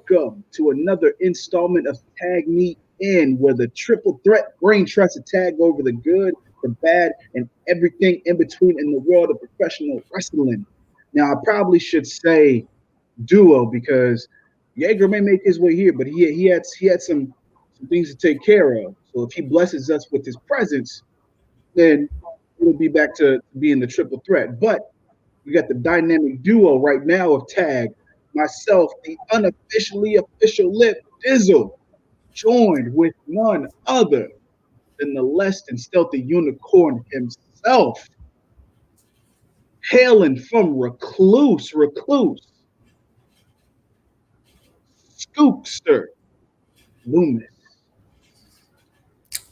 welcome to another installment of Tag Me In, where the triple threat brain trusts to tag over the good, the bad, and everything in between in the world of professional wrestling. Now, I probably should say duo because Jaeger may make his way here, but he had some things to take care of. So if he blesses us with his presence, then it'll be back to being the triple threat. But we got the dynamic duo right now of Tag, myself, the unofficially official Lip Dizzle, joined with none other than the less than stealthy unicorn himself, hailing from Recluse, Scoopster, Loomis.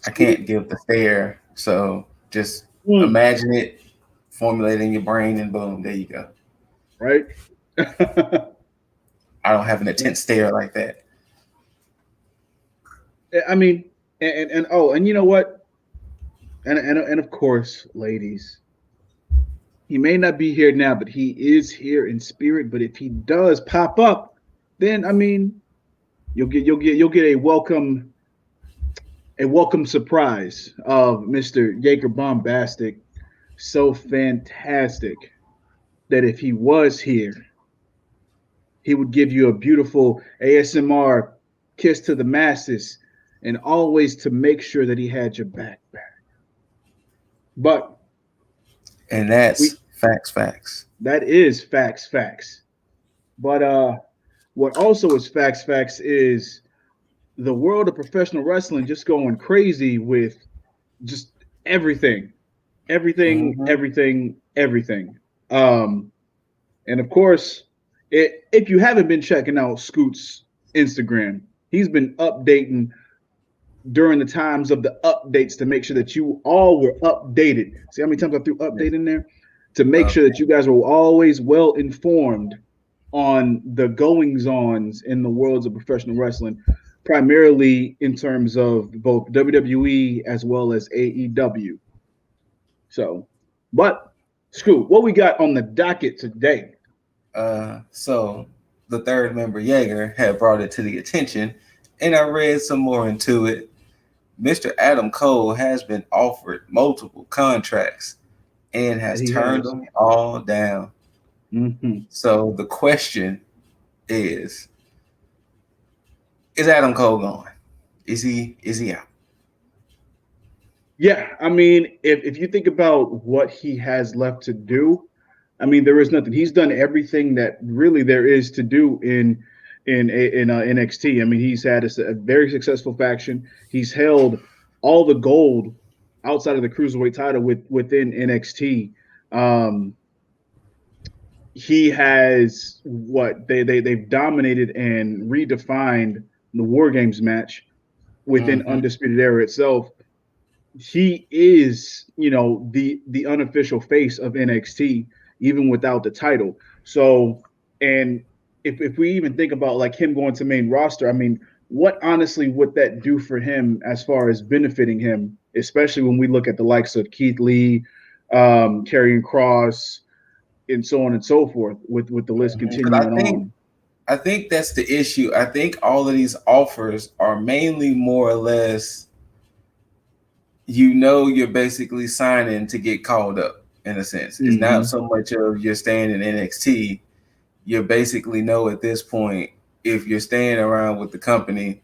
I can't give the stare, so just Mm, imagine it, formulate in your brain, and boom, there you go. right? I don't have an intense stare like that. I mean, and you know what? And of course, ladies, he may not be here now, but he is here in spirit. But if he does pop up, then I mean, you'll get a welcome surprise of Mr. Jaeger Bombastic. So fantastic that if he was here, he would give you a beautiful ASMR kiss to the masses and always to make sure that he had your back. But And we that's facts. that is facts. But what also is facts is the world of professional wrestling just going crazy with just everything, everything, Hmm. everything, everything. Um, and of course, if you haven't been checking out Scoot's Instagram, he's been updating during the times of the updates to make sure that you all were updated. See how many times I threw update in there? To make sure that you guys were always well informed on the goings ons in the worlds of professional wrestling, primarily in terms of both WWE as well as AEW. So, but Scoot, what we got on the docket today? So the third member, Jaeger, had brought it to the attention, and I read some more into it. Mr. Adam Cole has been offered multiple contracts and has He turned has. them all down. Hmm. So the question is: Is Adam Cole gone? Is he out? Yeah, I mean, if you think about what he has left to do, I mean, there is nothing. He's done everything that really there is to do in NXT. I mean, he's had a very successful faction. He's held all the gold outside of the cruiserweight title within NXT. Um, he has what they've dominated and redefined the War Games match within Hmm. Undisputed Era itself. He is, the unofficial face of NXT, even without the title. So, and if we even think about like him going to main roster, I mean, what honestly would that do for him as far as benefiting him, especially when we look at the likes of Keith Lee, Karrion Cross, and so on and so forth, with the list Because I continuing think on. I think that's the issue. I think all of these offers are mainly more or less, you're basically signing to get called up in a sense. It's not Hmm. so much of you're staying in NXT. You basically know at this point, if you're staying around with the company,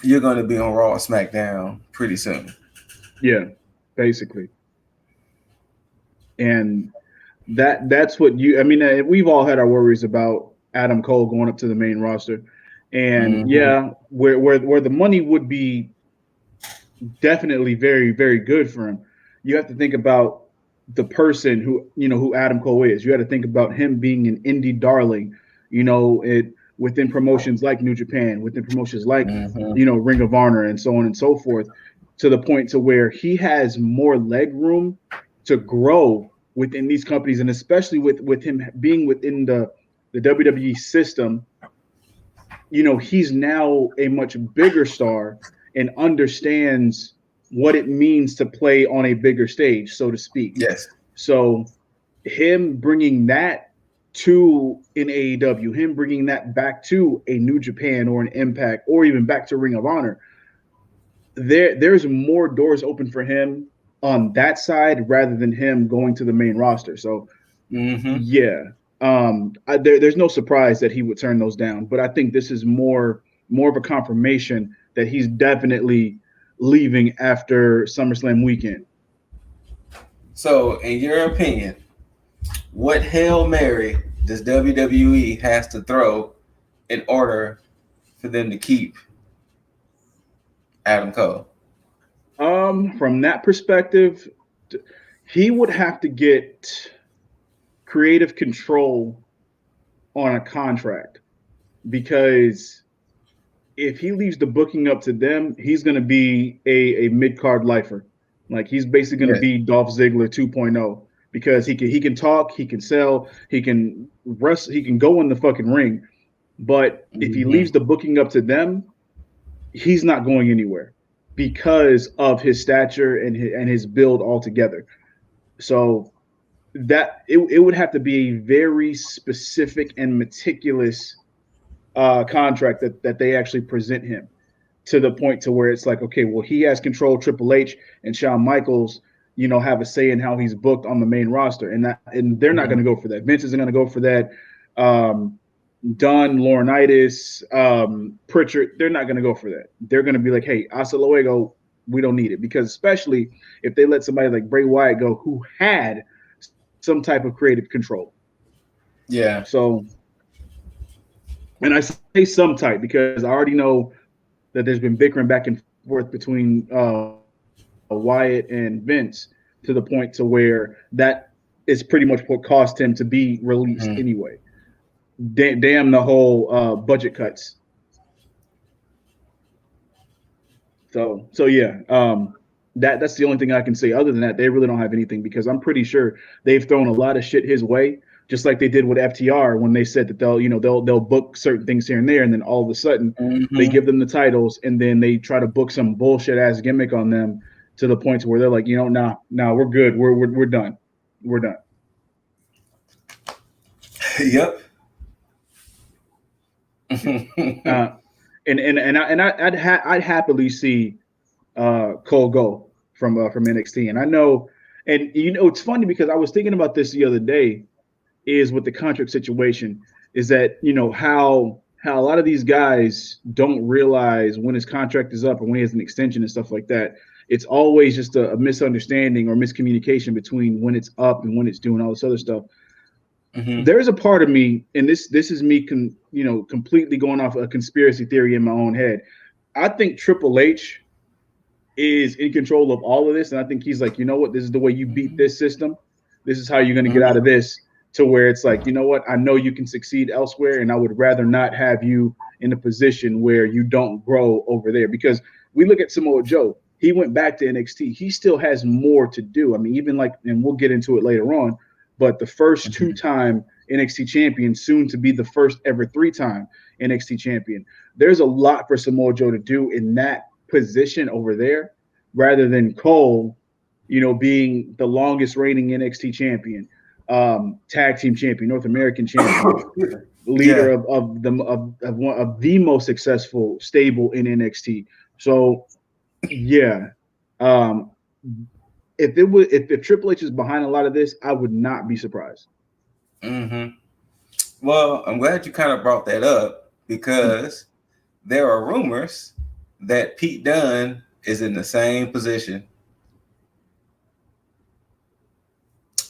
you're going to be on Raw or SmackDown pretty soon. Yeah, basically. And that's what you. I mean, we've all had our worries about Adam Cole going up to the main roster, and Hmm. yeah, where the money would be definitely very very good for him. You have to think about the person who Adam Cole is. You got to think about him being an indie darling. It within promotions like New Japan, within promotions like Hmm. Ring of Honor, and so on and so forth, to the point to where he has more leg room to grow within these companies, and especially with him being within the WWE system. He's now a much bigger star and understands what it means to play on a bigger stage, so to speak. Yes. So him bringing that to in AEW, him bringing that back to a New Japan or an Impact or even back to Ring of Honor, there's more doors open for him on that side rather than him going to the main roster. So Mm-hmm. yeah, there's no surprise that he would turn those down, but I think this is more of a confirmation that he's definitely leaving after SummerSlam weekend. So, in your opinion, what Hail Mary does WWE has to throw in order for them to keep Adam Cole? From that perspective, he would have to get creative control on a contract because if he leaves the booking up to them, he's going to be a mid card lifer. Like he's basically going to Yes. be Dolph Ziggler 2.0 because he can talk, he can sell, he can wrestle, he can go in the fucking ring. But if he Mm-hmm. leaves the booking up to them, he's not going anywhere because of his stature and his build altogether. So that it would have to be a very specific and meticulous contract that they actually present him to the point to where it's like, okay, well, he has control. Triple H and Shawn Michaels, have a say in how he's booked on the main roster, and they're not Mm-hmm. going to go for that. Vince isn't going to go for that. Um, Dunne, Laurinaitis, Pritchard, they're not going to go for that. They're going to be like, hey, hasta luego, we don't need it because especially if they let somebody like Bray Wyatt go who had some type of creative control. Yeah. So, and I say some type because I already know that there's been bickering back and forth between Wyatt and Vince to the point to where that is pretty much what caused him to be released anyway. Mm-hmm. Damn the whole budget cuts. So yeah, that's the only thing I can say. Other than that, they really don't have anything because I'm pretty sure they've thrown a lot of shit his way, just like they did with FTR when they said that they'll book certain things here and there, and then all of a sudden they Mm-hmm. give them the titles, and then they try to book some bullshit ass gimmick on them to the point to where they're like, nah, we're good, we're done, we're done. Yep. Uh, I'd happily see Cole go from NXT, and I know, and it's funny because I was thinking about this the other day is with the contract situation is that how a lot of these guys don't realize when his contract is up or when he has an extension and stuff like that. It's always just a misunderstanding or miscommunication between when it's up and when it's doing all this other stuff. Mm-hmm. There's a part of me, and this is me completely going off a conspiracy theory in my own head. I think Triple H is in control of all of this. And I think he's like, you know what? This is the way you beat this system. This is how you're going to get out of Mm-hmm. this to where it's like, you know what? I know you can succeed elsewhere. And I would rather not have you in a position where you don't grow over there. Because we look at Samoa Joe, he went back to NXT. He still has more to do. I mean, even like, and we'll get into it later on, but the first Mm-hmm. two-time NXT champion, soon to be the first ever three-time NXT champion. There's a lot for Samoa Joe to do in that position over there rather than Cole, being the longest reigning NXT champion, tag team champion, North American champion, leader Yeah. of one of the most successful stable in NXT. So yeah, um, if Triple H is behind a lot of this, I would not be surprised. Mm-hmm. Well, I'm glad you kind of brought that up because there are rumors that Pete Dunne is in the same position.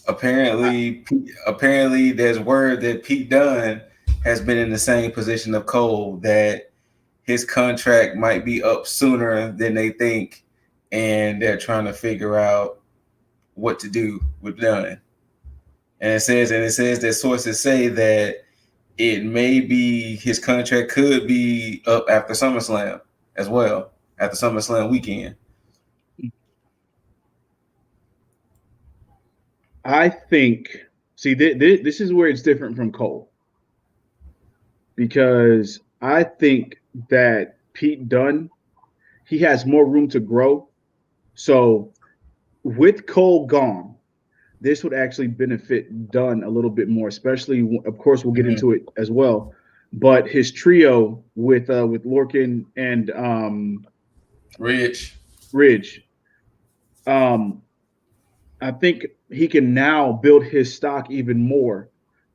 Apparently, there's word that Pete Dunne has been in the same position of Cole, that his contract might be up sooner than they think, and they're trying to figure out what to do with Dunne. And it says that sources say that it may be his contract could be up after SummerSlam as well, after SummerSlam weekend. I think. See, this is where it's different from Cole because I think that Pete Dunne he has more room to grow. So with Cole gone, this would actually benefit Dunne a little bit more, especially, of course, we'll get Mhm. into it as well. But his trio with Lorcan and Rich. Ridge, um, I think he can now build his stock even more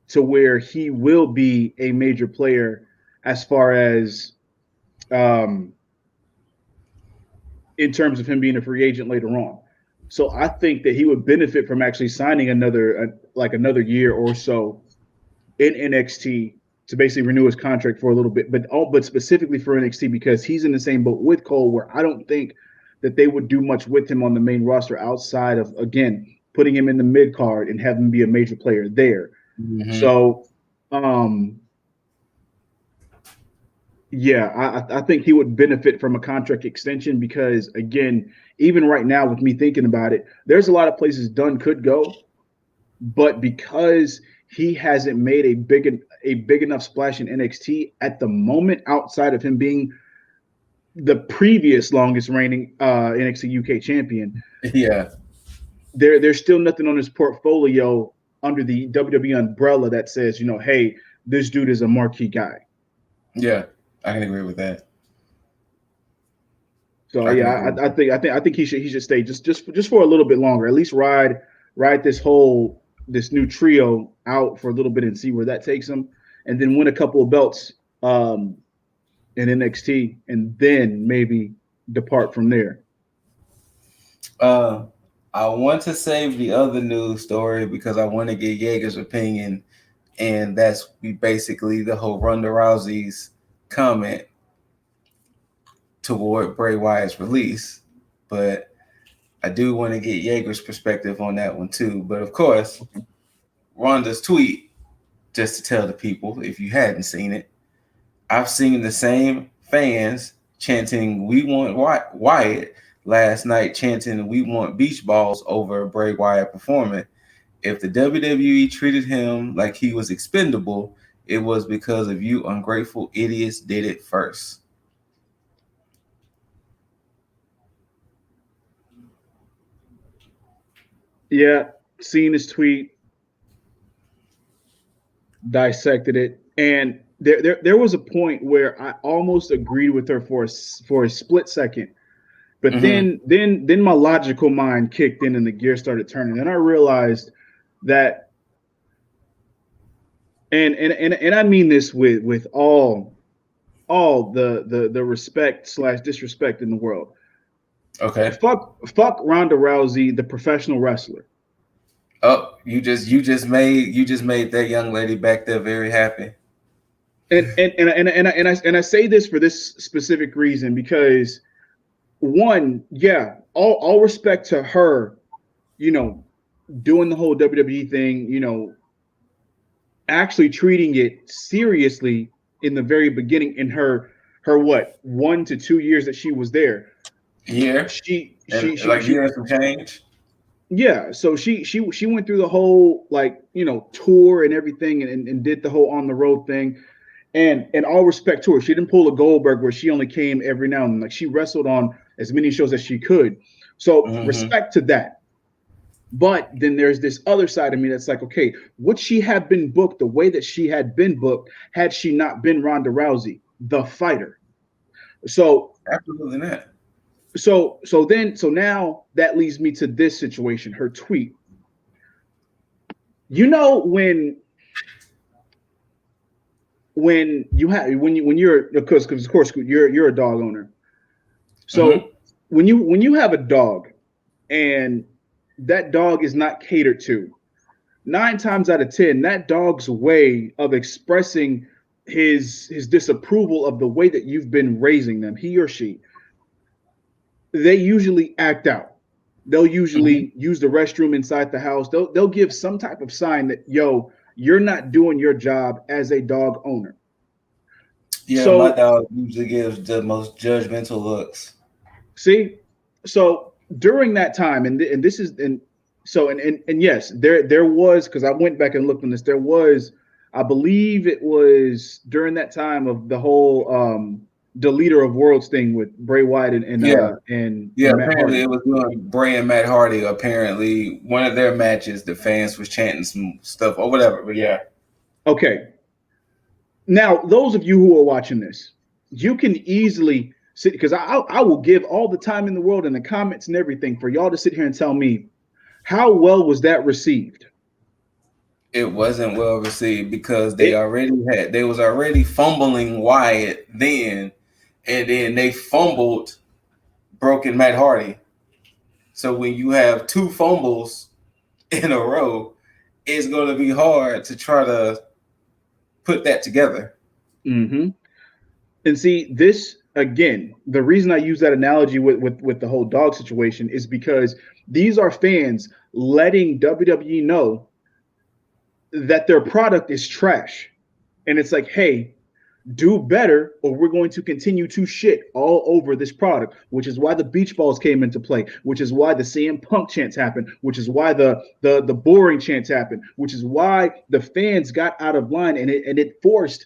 to where he will be a major player as far as um, in terms of him being a free agent later on. So I think that he would benefit from actually signing another year or so in NXT to basically renew his contract for a little bit, but specifically for NXT because he's in the same boat with Cole, where I don't think that they would do much with him on the main roster outside of again putting him in the mid card and have him be a major player there. Mhm. So, yeah, I think he would benefit from a contract extension because again, even right now with me thinking about it, there's a lot of places Dunn could go, but because he hasn't made a big enough splash in NXT at the moment, outside of him being the previous longest reigning NXT UK champion, Yeah. there's still nothing on his portfolio under the WWE umbrella that says, hey, this dude is a marquee guy. Yeah. I can agree with that. So I can yeah, agree with I think he should stay just for a little bit longer. At least ride this new trio out for a little bit and see where that takes him, and then win a couple of belts in NXT, and then maybe depart from there. Uh, I want to save the other news story because I want to get Jaeger's opinion, and that's basically the whole Ronda Rousey's comment toward Bray Wyatt's release. But I do want to get Jaeger's perspective on that one too. But of course, Okay. Ronda's tweet, just to tell the people if you hadn't seen it, I've seen the same fans chanting "We want Wyatt" last night, chanting "We want beach balls" over Bray Wyatt performing. If the WWE treated him like he was expendable, it was because of you ungrateful idiots did it first. Yeah, seen his tweet, dissected it, and there was a point where I almost agreed with her for a split second. But Mm-hmm. then my logical mind kicked in and the gear started turning. And I realized that, and I mean this with all the respect slash disrespect in the world. Okay. Fuck Ronda Rousey, the professional wrestler. Oh, you just made that young lady back there very happy. And I say this for this specific reason because one, yeah, all respect to her, you know, doing the whole WWE thing, actually treating it seriously in the very beginning in her what 1 to 2 years that she was there. Here She and she she like she years some change. yeah, so she went through the whole like tour and everything and did the whole on the road thing. And all respect to her, she didn't pull a Goldberg where she only came every now and then. Like she wrestled on as many shows as she could. So Mm-hmm. respect to that. But then there's this other side of me that's like, okay, would she have been booked the way that she had been booked had she not been Ronda Rousey, the fighter? So Absolutely not. so now that leads me to this situation, her tweet. You know when you're because of course you're a dog owner. Mm-hmm. So when you have a dog and that dog is not catered to, 9 times out of 10, that dog's way of expressing his disapproval of the way that you've been raising them, he or she, they usually act out. They'll Mm-hmm. usually use the restroom inside the house. They'll give some type of sign that you're not doing your job as a dog owner. Yeah, my So dog usually gives the most judgmental looks. see, so during that time, and this is and so and yes, there was because I went back and looked on this. There was, I believe it was during that time of the whole the leader of worlds thing with Bray Wyatt Yeah, yeah. and Matt Apparently, Hardy. it was doing Bray and Matt Hardy. Apparently, one of their matches, the fans was chanting some stuff or whatever. But yeah, Okay. Now, those of you who are watching this, you can easily sit because I will give all the time in the world in the comments and everything for y'all to sit here and tell me how well was that received. it wasn't well received because It they was already fumbling Wyatt then, and then they fumbled broken Matt Hardy. So when you have two fumbles in a row, it's going to be hard to try to put that together. mm-hmm. And see this again. The reason I use that analogy with the whole dog situation is because these are fans letting WWE know that their product is trash, and it's like, hey, do better or we're going to continue to shit all over this product, which is why the beach balls came into play, which is why the CM Punk chants happened, which is why the boring chants happened, which is why the fans got out of line, and it forced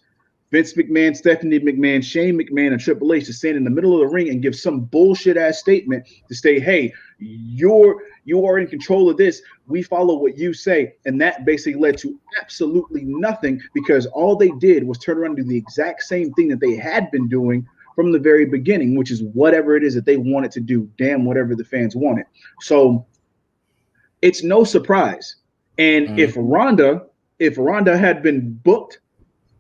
Vince McMahon, Stephanie McMahon, Shane McMahon, and Triple H to stand in the middle of the ring and give some bullshit ass statement to say, hey, you are in control of this. We follow what you say. And that basically led to absolutely nothing because all they did was turn around and do the exact same thing that they had been doing from the very beginning, which is whatever it is that they wanted to do, damn whatever the fans wanted. So it's no surprise. And Mm-hmm. if Ronda had been booked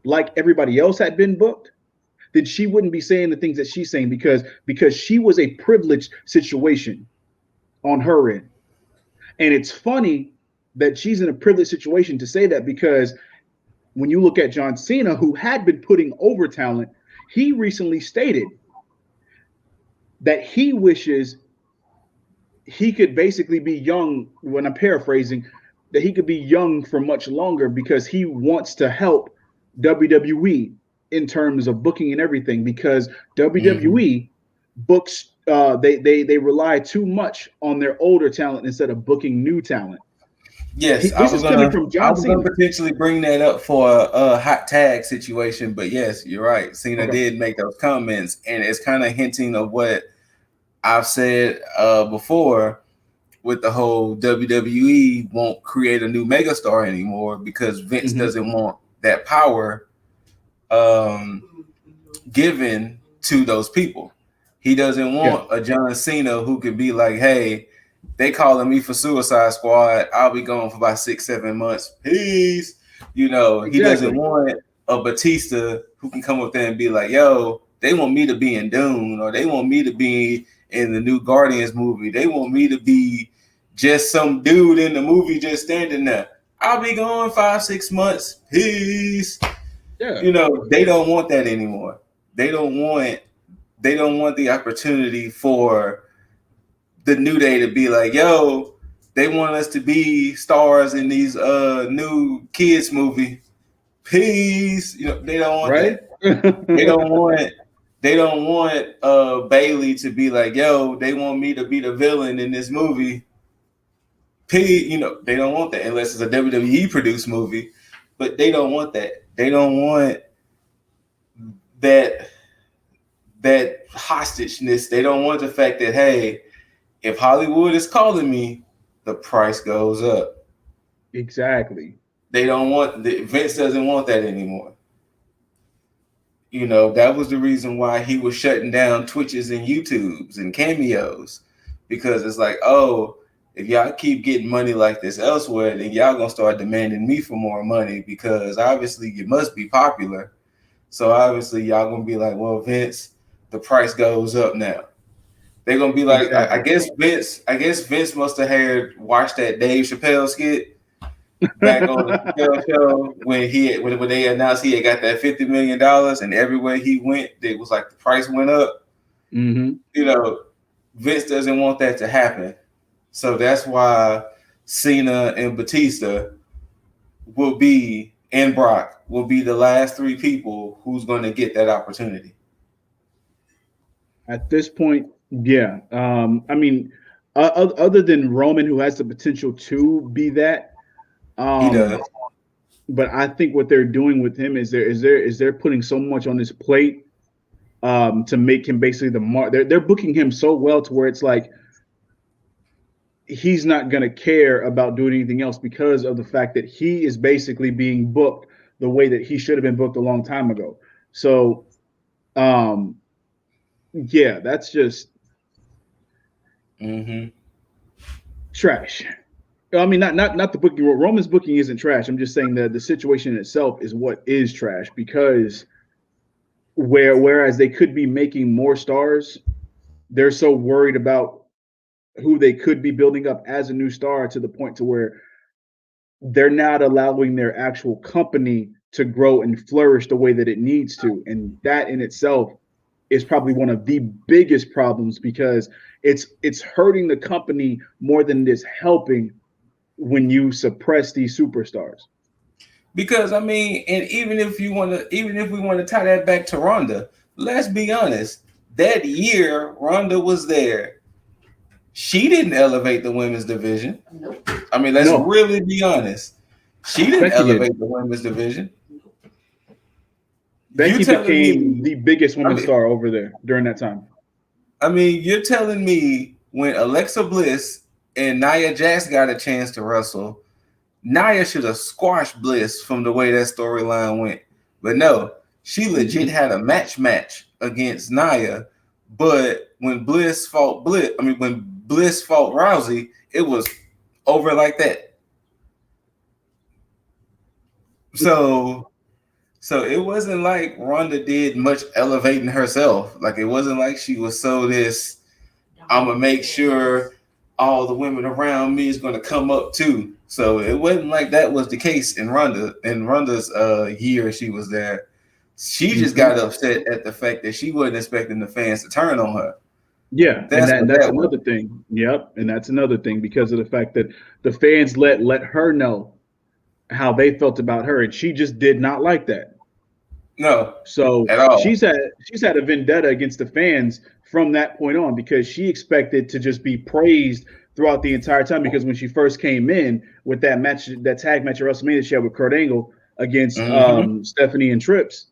like everybody else had been booked, then she wouldn't be saying the things that she's saying because she was a privileged situation on her end. And it's funny that she's in a privileged situation to say that because when you look at John Cena, who had been putting over talent, he recently stated that he wishes he could basically be young, when I'm paraphrasing, that he could be young for much longer because he wants to help WWE in terms of booking and everything because Mm-hmm. WWE books they rely too much on their older talent instead of booking new talent. Yes, This is coming from I John was gonna Cena. potentially bring that up for a hot tag situation, but yes, you're right. Cena Okay. did make those comments, and it's kind of hinting of what I've said before with the whole WWE won't create a new megastar anymore because Vince Mm-hmm. doesn't want that power um, given to those people. He doesn't Yeah. want a John Cena who could be like, hey, they calling me for Suicide Squad. I'll be gone for about 6, 7 months. Peace. You know, he doesn't Exactly. want a Batista who can come up there and be like, yo, they want me to be in Dune or they want me to be in the new Guardians movie. They want me to be just some dude in the movie just standing there. I'll be gone 5, 6 months. Peace. Yeah. You know, they don't want that anymore. They don't want the opportunity for the New Day to be like, yo, they want us to be stars in these new kids movie. Peace. You know, they don't want Right. that. They don't want Bailey to be like, yo, they want me to be the villain in this movie. You know, they don't want that unless it's a WWE produced movie. But they don't want that. They don't want that hostageness. They don't want the fact that, hey, if Hollywood is calling me, the price goes up. Exactly. They don't want Vince doesn't want that anymore. You know, that was the reason why he was shutting down Twitches and YouTubes and cameos. Because it's like, oh, if y'all keep getting money like this elsewhere, then y'all gonna start demanding me for more money because obviously you must be popular. So obviously y'all gonna be like, well, Vince, the price goes up now. They're gonna be like, I Exactly. guess Vince must have had watched that Dave Chappelle skit back on the Chappelle show when they announced he had got that $50 million, and everywhere he went, it was like the price went up. Mm-hmm. You know, Vince doesn't want that to happen, so that's why Cena and Batista will be and Brock will be the last three people who's going to get that opportunity. At this point, yeah. I mean, other than Roman, who has the potential to be that, He does. um, but I think what they're doing with him is they're putting so much on his plate to make him basically the mark. They're booking him so well to where it's like he's not going to care about doing anything else because of the fact that he is basically being booked the way that he should have been booked a long time ago. So, yeah, that's just trash. I mean, not the booking. Roman's booking isn't trash. I'm just saying that the situation itself is what is trash because whereas they could be making more stars, they're so worried about who they could be building up as a new star to the point to where they're not allowing their actual company to grow and flourish the way that it needs to. And that in itself is probably one of the biggest problems because it's hurting the company more than it is helping when you suppress these superstars. Because I mean, and even if we want to tie that back to Ronda, let's be honest. That year Ronda was there, she didn't elevate the women's division. Nope. I mean, let's really be honest. She didn't elevate the women's division. Becky became the biggest women's star over there during that time. I mean, you're telling me when Alexa Bliss and Nia Jax got a chance to wrestle, Nia should have squashed Bliss from the way that storyline went. But no, she legit had a match against Nia. But when Bliss fought Rousey, it was over like that. So it wasn't like Ronda did much elevating herself. Like it wasn't like she was so this, I'm gonna make sure all the women around me is gonna come up too. So it wasn't like that was the case in Ronda's year she was there. She just got upset at the fact that she wasn't expecting the fans to turn on her. Yeah, that's another thing. Yep, and that's another thing because of the fact that the fans let her know how they felt about her, and she just did not like that. No, so at all. She's had a vendetta against the fans from that point on because she expected to just be praised throughout the entire time. Because when she first came in with that match, that tag match at WrestleMania she had with Kurt Angle against Stephanie and Trips,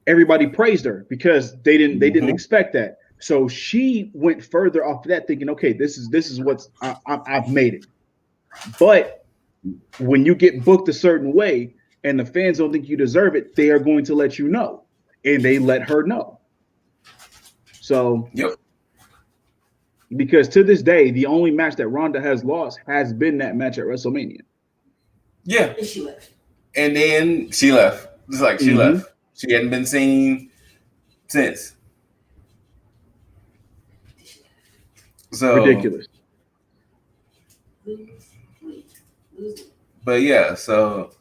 everybody praised her because they didn't expect that. So she went further off of that, thinking, okay, this is what I've made it. But when you get booked a certain way and the fans don't think you deserve it, they are going to let you know, and they let her know. So, because to this day, the only match that Ronda has lost has been that match at WrestleMania. Yeah, and she left. And then she left. It's like she left. She hadn't been seen since. So ridiculous. But yeah, so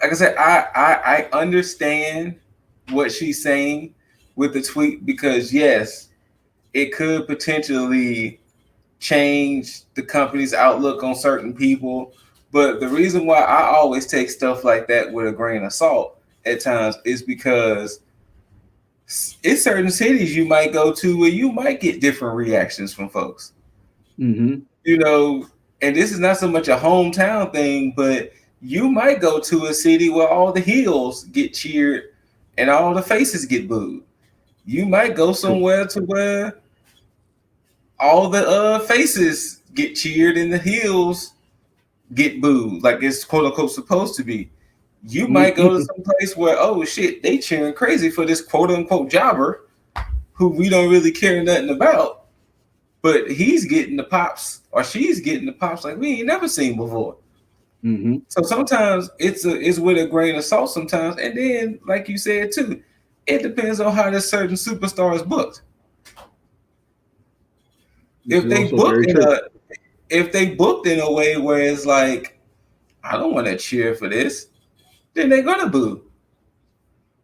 like I said, I understand what she's saying with the tweet because yes, it could potentially change the company's outlook on certain people. But the reason why I always take stuff like that with a grain of salt at times is because in certain cities you might go to where you might get different reactions from folks. You know, and this is not so much a hometown thing, but you might go to a city where all the heels get cheered and all the faces get booed. You might go somewhere to where all the faces get cheered and the heels get booed, like it's quote unquote supposed to be. You might go to some place where, oh shit, they cheering crazy for this quote unquote jobber who we don't really care nothing about, but he's getting the pops or she's getting the pops like we ain't never seen before. So sometimes it's with a grain of salt sometimes, and then like you said too, it depends on how this certain superstar is booked. If they booked in a way where it's like, I don't want to cheer for this, then they're gonna boo.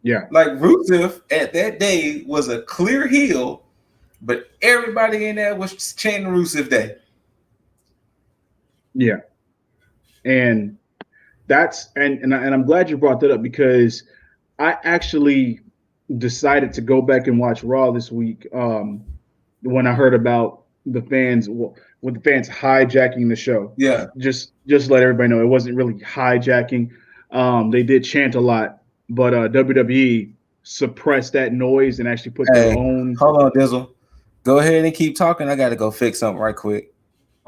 Yeah. Like Rusev at that day was a clear heel, but everybody in there was chanting Rusev Day. Yeah. And that's and I'm glad you brought that up because I actually decided to go back and watch Raw this week when I heard about the fans with the fans hijacking the show. Yeah. Just let everybody know it wasn't really hijacking. They did chant a lot, but WWE suppress that noise and actually put their Hey, own. hold on, Dizzle. Go ahead and keep talking. I got to go fix something right quick.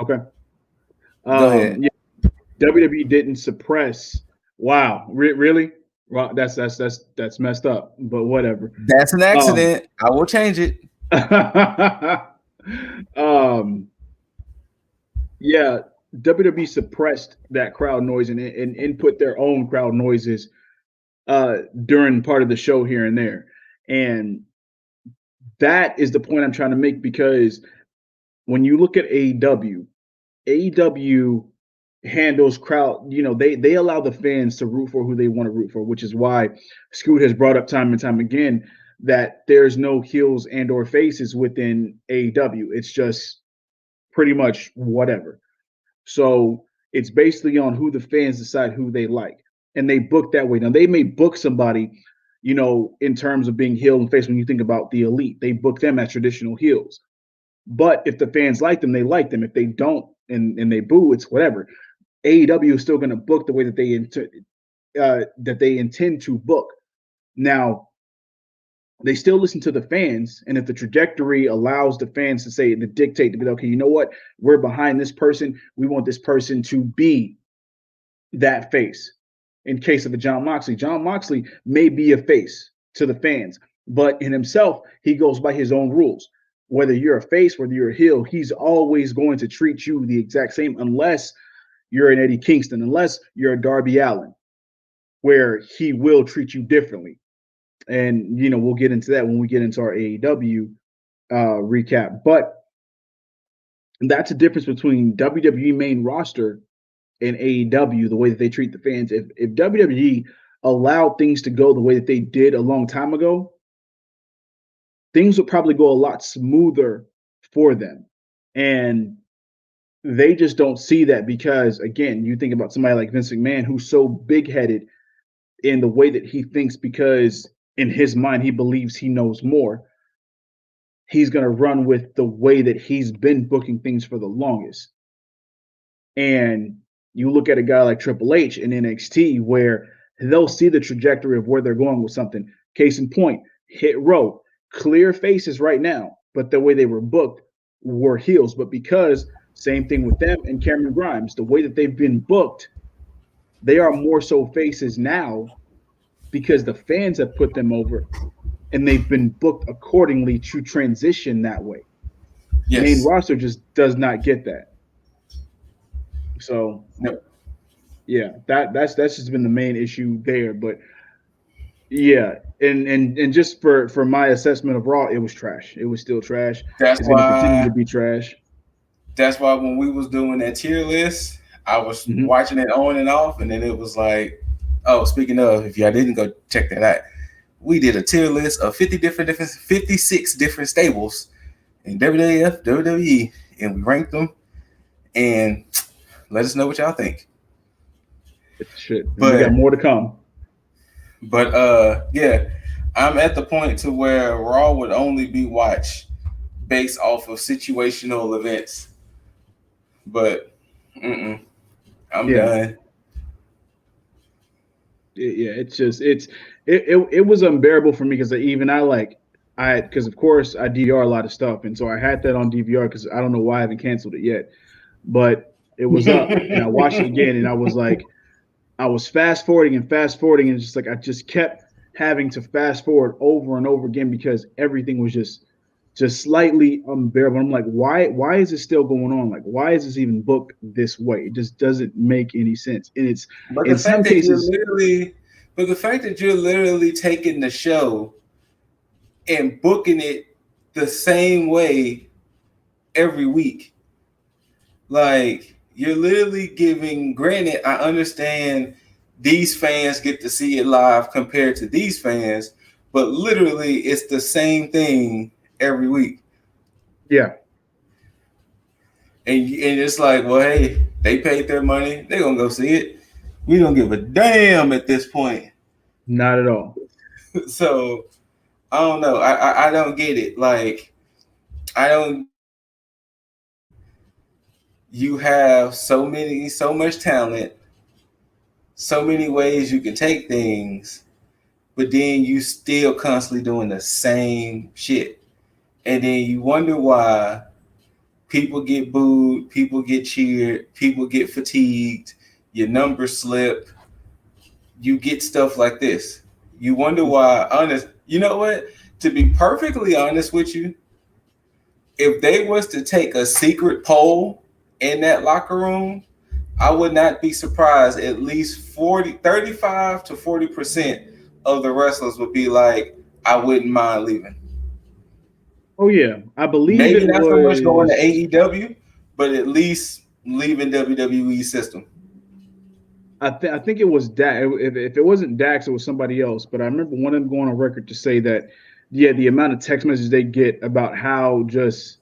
Okay. Go ahead. Yeah, WWE didn't suppress. Wow, really? Well, that's messed up. But whatever. That's an Um, accident. I will change it. um, yeah, WWE suppressed that crowd noise and input their own crowd noises during part of the show here and there, and that is the point I'm trying to make because when you look at AEW, AEW handles crowd, they allow the fans to root for who they want to root for, which is why Scoot has brought up time and time again that there's no heels and or faces within AEW. It's just pretty much whatever. So it's basically on who the fans decide who they like. And they book that way. Now they may book somebody, in terms of being heel and face when you think about the elite. They book them as traditional heels. But if the fans like them, they like them. If they don't and they boo, it's whatever. AEW is still going to book the way that they intend to book. Now, they still listen to the fans, and if the trajectory allows the fans to say to dictate to be okay, you know what, we're behind this person. We want this person to be that face. In case of a John Moxley may be a face to the fans, but in himself, he goes by his own rules. Whether you're a face, whether you're a heel, he's always going to treat you the exact same, unless you're an Eddie Kingston, unless you're a Darby Allin, where he will treat you differently. And we'll get into that when we get into our AEW recap. But that's a difference between WWE main roster and AEW, the way that they treat the fans. If WWE allowed things to go the way that they did a long time ago, things would probably go a lot smoother for them. And they just don't see that because, again, you think about somebody like Vince McMahon, who's so big headed in the way that he thinks because in his mind, he believes he knows more. He's going to run with the way that he's been booking things for the longest. And you look at a guy like Triple H in NXT, where they'll see the trajectory of where they're going with something. Case in point, Hit Row, clear faces right now, but the way they were booked were heels. But because same thing with them and Cameron Grimes, the way that they've been booked, they are more so faces now because the fans have put them over and they've been booked accordingly to transition that way. Main Yes. roster just does not get that. So No. yeah, that's just been the main issue there. But yeah, and just for my assessment of Raw, it was trash. It was still trash. That's It's going to continue why. to be trash. That's why when we was doing that tier list, I was Mm-hmm. watching it on and off, and then it was like, oh, speaking of, if y'all didn't go check that out, we did a tier list of 56 different stables in WWF, WWE, and we ranked them. And let us know what y'all think. Shit, and we got But more to come. yeah, I'm at the point to where Raw would only be watched based off of situational events. But I'm Yeah, done. yeah. It was unbearable for me because even because of course I DVR a lot of stuff, and so I had that on DVR because I don't know why I haven't canceled it yet, but it was up, and I watched it again, and I was like, I was fast forwarding, and it's just like I just kept having to fast forward over and over again because everything was just slightly unbearable. I'm like, why is this still going on? Like, why is this even booked this way? It just doesn't make any sense. And it's But in the some fact that you're cases, literally, but the fact that you're literally taking the show and booking it the same way every week, like you're literally giving. Granted, I understand these fans get to see it live compared to these fans, but literally it's the same thing every week, yeah, and it's like, well, hey, they paid their money, they're gonna go see it. We don't give a damn at this point. not at all. So I don't know. I don't get it. Like I don't. You have so much talent, so many ways you can take things, but then you still constantly doing the same shit. And then you wonder why people get booed, people get cheered, people get fatigued, your numbers slip, you get stuff like this. You wonder why, honest, you know what? To be perfectly honest with you, if they was to take a secret poll in that locker room, I would not be surprised. At least 35 to 40% of the wrestlers would be like, I wouldn't mind leaving. Oh yeah, I believe Maybe it not so much going to was. AEW, but at least leaving WWE system. I think it was Dax. If it wasn't Dax, it was somebody else. But I remember one of them going on record to say that, yeah, the amount of text messages they get about how just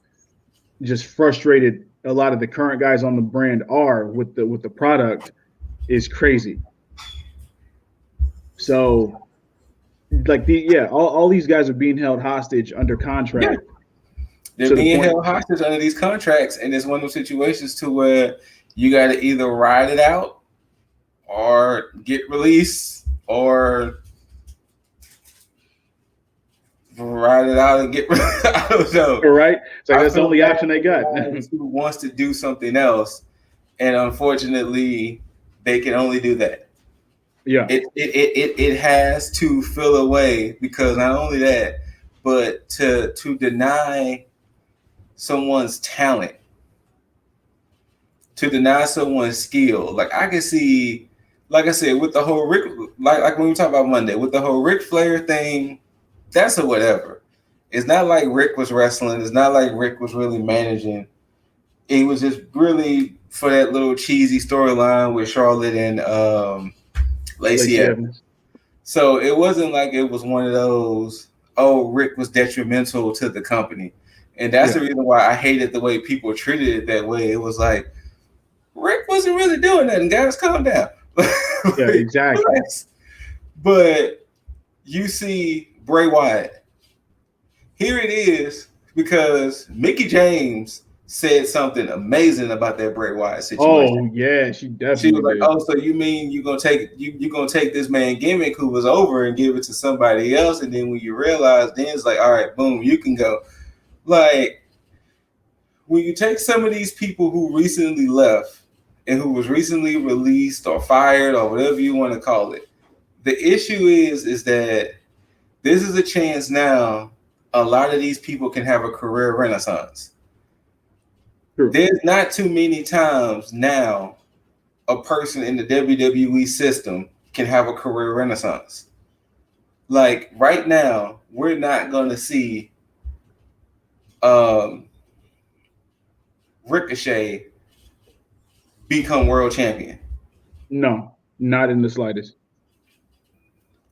frustrated a lot of the current guys on the brand are with the product is crazy. So like all these guys are being held hostage under Yeah. contract They're to the being point. held hostage under these contracts, and it's one of those situations to where you got to either ride it out or get released, or ride it out and get. I don't know. Right? It's like I that's the feel only bad option for they the got. guys who wants to do something else, and unfortunately, they can only do that. Yeah. It has to fill away, because not only that, but to deny someone's talent, to deny someone's skill. Like I can see, like I said, with the whole Rick, like when we talk about Monday, with the whole Ric Flair thing, that's a whatever. It's not like Rick was wrestling. It's not like Rick was really managing. It was just really for that little cheesy storyline with Charlotte and Lacey Lacey Evans. Evans. So it wasn't like it was one of those, oh, Rick was detrimental to the company. And that's the Yeah. reason why I hated the way people treated it that way. It was like, Rick wasn't really doing nothing, guys. Calm down. Yeah, exactly. But you see Bray Wyatt. Here it is, because Mickey James said something amazing about that Bray Wyatt situation. Oh yeah, she She definitely was like, did. "Oh, so you mean you gonna take this man gimmick who was over and give it to somebody else?" And then when you realize, then it's like, "All right, boom, you can go." Like when you take some of these people who recently left and who was recently released or fired or whatever you want to call it, the issue is that this is a chance now. A lot of these people can have a career renaissance. True. There's not too many times now a person in the WWE system can have a career renaissance. Like right now, we're not going to see um, Ricochet become world champion No, not in the slightest.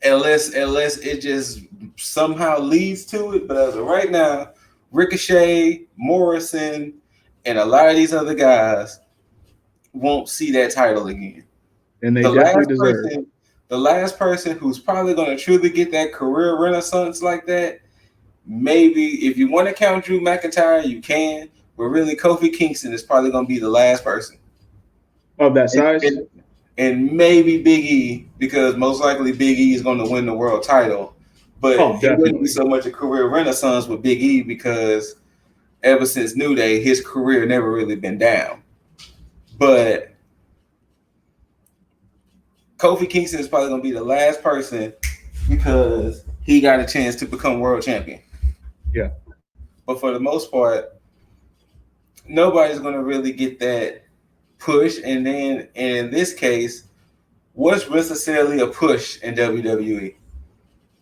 unless it just somehow leads to it. But as of right now, Ricochet, Morrison, and a lot of these other guys won't see that title again. And they The definitely last deserve. person, the last person who's probably going to truly get that career renaissance like that, maybe if you want to count Drew McIntyre, you can. But really, Kofi Kingston is probably going to be the last person. Of that And, size? and, and maybe Big E, because most likely Big E is going to win the world title. But Oh, it wouldn't be definitely. so much a career renaissance with Big E, because ever since New Day, his career never really been down. But Kofi Kingston is probably going to be the last person, because he got a chance to become world champion. Yeah. But for the most part, nobody's going to really get that push. And then, and in this case, what's necessarily a push in WWE?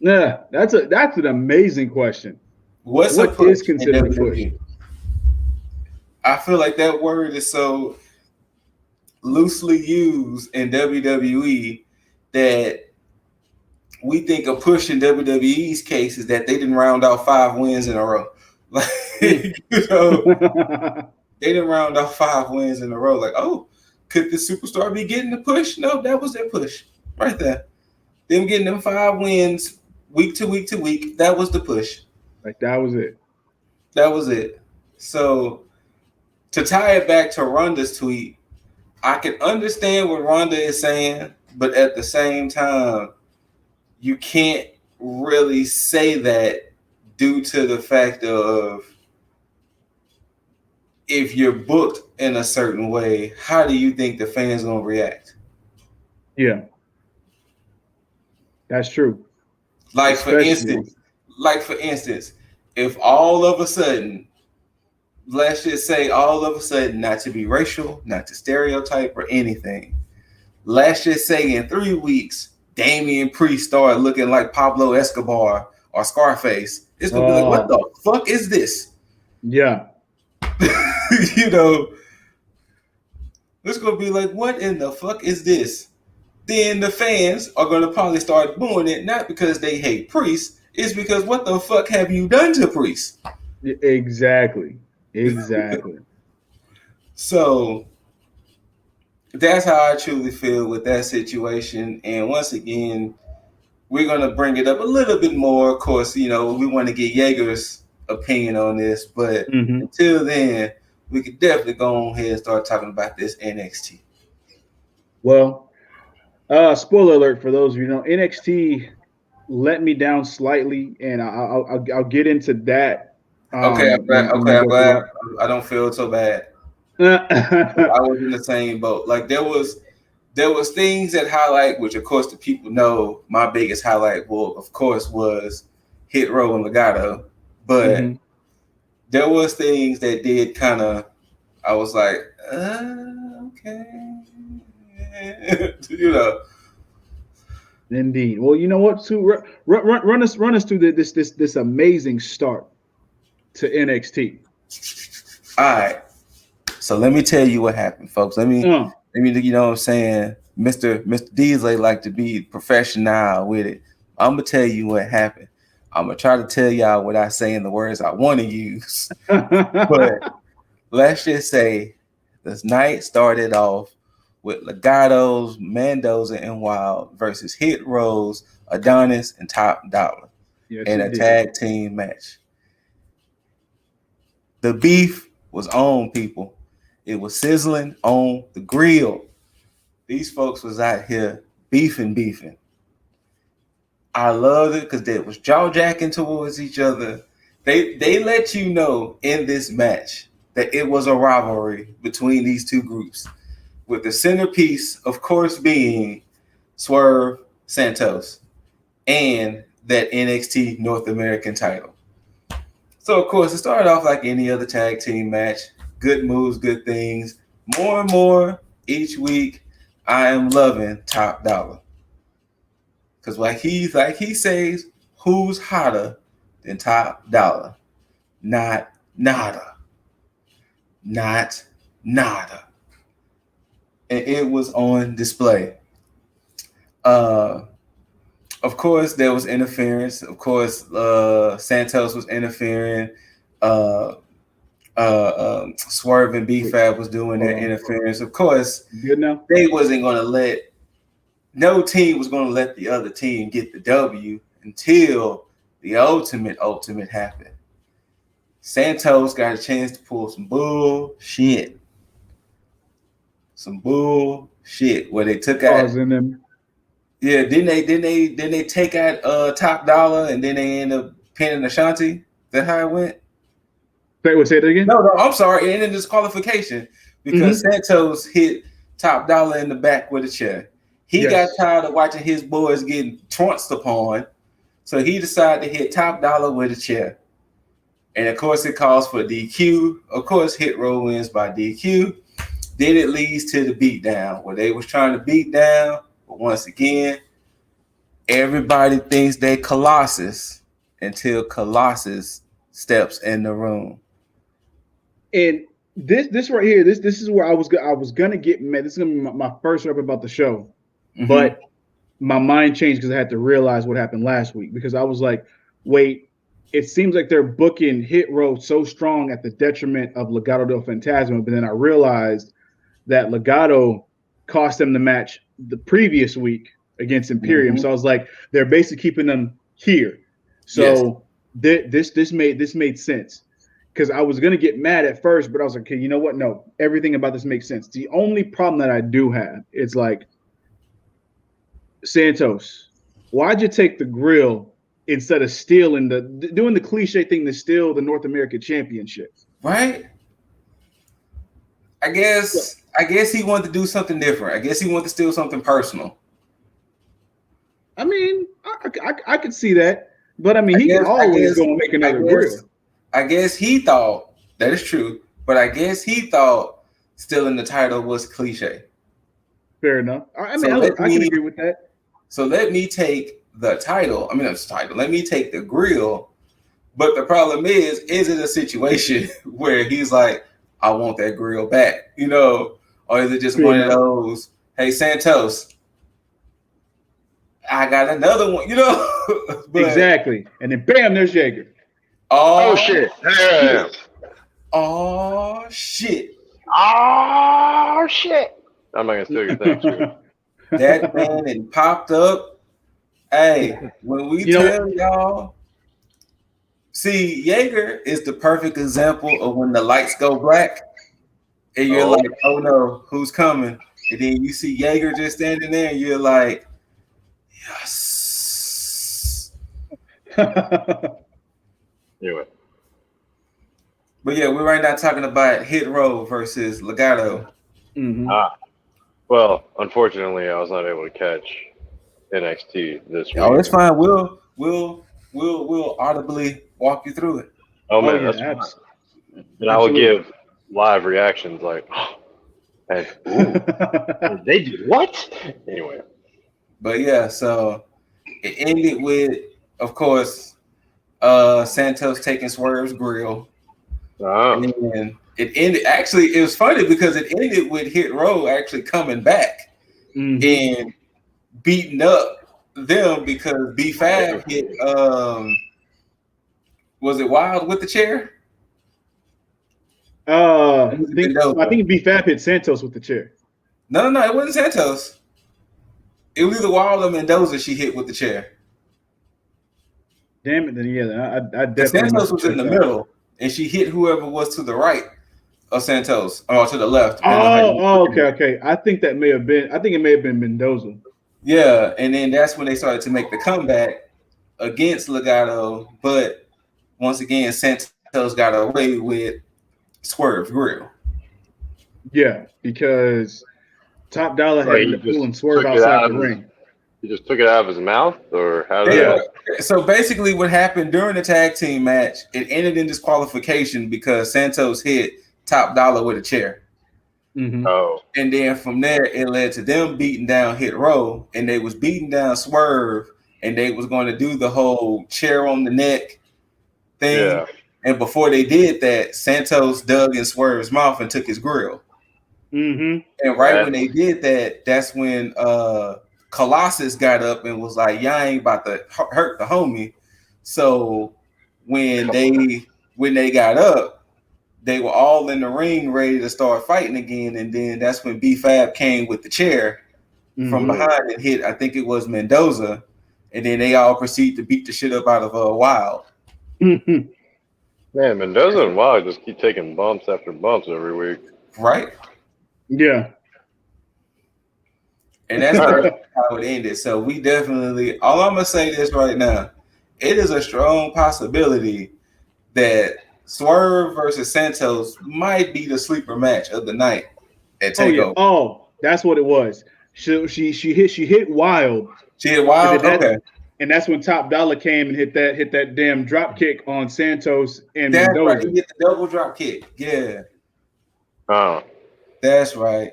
Yeah, that's an amazing question. What's a What is push in considered a push? WWE? I feel like that word is so loosely used in WWE that we think a push in WWE's case is that they didn't round out 5 wins in a row. Like, you know, they didn't round off 5 wins in a row. Like, oh, could the superstar be getting the push? No, that was their push right there. Them getting them 5 wins week to week to week. That was the push. Like that was it. That was it. So to tie it back to Ronda's tweet, I can understand what Ronda is saying, but at the same time, you can't really say that due to the fact of if you're booked in a certain way, how do you think the fans gonna react? Yeah, that's true. Like for Especially, instance, like for instance, if all of a sudden, let's just say all of a sudden, not to be racial, not to stereotype or anything, let's just say in 3 weeks, Damian Priest started looking like Pablo Escobar or Scarface, it's gonna be like, what the fuck is this? yeah, You know, it's gonna be like, what in the fuck is this? Then the fans are gonna probably start booing it, not because they hate Priest, it's because what the fuck have you done to Priest? exactly, exactly. So that's how I truly feel with that situation. And once again, we're gonna bring it up a little bit more. Of course, you know, we want to get Jaeger's opinion on this, but Mm-hmm. until then, we could definitely go on ahead and start talking about this NXT. Well, spoiler alert for those of you who know, NXT let me down slightly, and I'll get into that Okay, I'm glad. when we Okay, I'm go through glad. that. I don't feel so bad. I was in the same boat. Like there was things that highlight, which of course the people know. My biggest highlight, well, of course, was Hit Row and Legato, but Mm-hmm. there was things that did kind of. I was like, okay, you know. Indeed. Well, you know what? Sue, run us through this amazing start to NXT. All right, so let me tell you what happened, folks. Uh, You know what I'm saying, Mr. Deasley like to be professional with it. I'm gonna tell you what happened. I'm gonna try to tell y'all what I say in the words I want to use, but let's just say this night started off with Legatos, Mendoza, and Wild versus Hit Rose, Adonis, and Top Dollar yes, in it a did. tag team match. The beef was on, people. It was sizzling on the grill. These folks was out here beefing. I loved it because they was jaw jacking towards each other. They let you know in this match that it was a rivalry between these two groups, with the centerpiece, of course, being Swerve Santos and that NXT North American title. So of course, it started off like any other tag team match. Good moves, good things. More and more each week, I am loving Top Dollar. Cause like he says, who's hotter than Top Dollar? Not nada. Not nada. And it was on display. Uh of course there was interference. Of course, Santos was interfering. Uh Swerve and Wait, B-Fab was doing hold their on. interference. Of course, Good now? they wasn't gonna let no team was gonna let the other team get the W until the ultimate happened. Santos got a chance to pull some bullshit. Some bullshit where they took out. Causing them. Yeah, didn't they take out Top Dollar and then they end up pinning Ashanti? Is that how it went? Say it again. No, I'm sorry. It ended in disqualification because Mm-hmm. Santos hit Top Dollar in the back with a chair. He got Yes. tired of watching his boys getting trounced upon, so he decided to hit Top Dollar with a chair. And of course, it calls for DQ. Of course, Hit Row wins by DQ. Then it leads to the beatdown where they was trying to beat down, but once again, everybody thinks they Colossus until Colossus steps in the room. And this right here, this is where I was gonna get mad. This is gonna be my first rep about the show, Mm-hmm. but my mind changed because I had to realize what happened last week because I was like, wait, it seems like they're booking Hit Row so strong at the detriment of Legado del Fantasma, but then I realized that Legato cost them the match the previous week against Imperium. Mm-hmm. So I was like, they're basically keeping them here. Yes. So this made sense because I was gonna get mad at first, but I was like, okay, you know what? No, everything about this makes sense. The only problem that I do have is like Santos. why'd you take the grill instead of stealing doing the cliche thing to steal the North American Championship? Right? I guess he wanted to do something different. I guess he wanted to steal something personal. I mean, I could see that, but I mean, he can always go and make another grill. I guess he thought that is true, but I guess he thought stealing the title was cliche. Fair enough. I mean, I can agree with that. So let me take the title. I mean, that's the title. Let me take the grill. But the problem is it a situation where he's like, I want that grill back, you know? Or is it just one of those, hey, Santos, I got another one, you know? But, exactly. And then bam, there's Jaeger. Oh shit. Yeah. Oh shit. Oh shit. I'm not gonna steal your thing. That man had popped up. Hey, when we tell y'all, see, Jaeger is the perfect example of when the lights go black and you're like, oh no, who's coming? And then you see Jaeger just standing there and you're like, yes. Anyway. But yeah, we're right now talking about Hit Row versus Legado. Mm-hmm. Well, unfortunately, I was not able to catch NXT this week. Oh, it's fine. We'll audibly walk you through it. Oh man, that's fine. And I will give live reactions like, hey, they did what? Anyway. But yeah, so it ended with, of course, Santos taking Swerve's grill. And then it ended. Actually, it was funny because it ended with Hit Row actually coming back and beating up them because B5 hit. Was it Wild with the chair? I think B5 hit Santos with the chair. No, it wasn't Santos. It was either Wild or Mendoza she hit with the chair. Damn it! Then yeah, I definitely. Santos was in the middle, and she hit whoever was to the right of Santos, or to the left. Okay. I think it may have been Mendoza. Yeah, and then that's when they started to make the comeback against Legado, but once again, Santos got away with Swerve grill. Yeah, because Top Dollar had been pulling Swerve outside the ring. He just took it out of his mouth, or how did that? So basically, what happened during the tag team match, it ended in disqualification because Santos hit Top Dollar with a chair. Mm-hmm. Oh, and then from there, it led to them beating down Hit Row, and they was beating down Swerve, and they was going to do the whole chair on the neck thing. Yeah. And before they did that, Santos dug in Swerve's mouth and took his grill. Mm-hmm. And when they did that, that's when Colossus got up and was like, y'all ain't about to hurt the homie. So when they got up, they were all in the ring ready to start fighting again. And then that's when B5 came with the chair from behind and hit, I think it was Mendoza. And then they all proceed to beat the shit up out of Wild. Mm-hmm. Man, Mendoza and Wild just keep taking bumps after bumps every week. Right? Yeah. And that's how it ended. So we definitely, all I'm going to say this right now, it is a strong possibility that Swerve versus Santos might be the sleeper match of the night at TakeOver. Oh, that's what it was. She hit Wild. She hit Wild? Okay. And that's when Top Dollar came and hit that damn drop kick on Santos and that's Mendoza. Right. He hit the double drop kick. Yeah. Oh. That's right.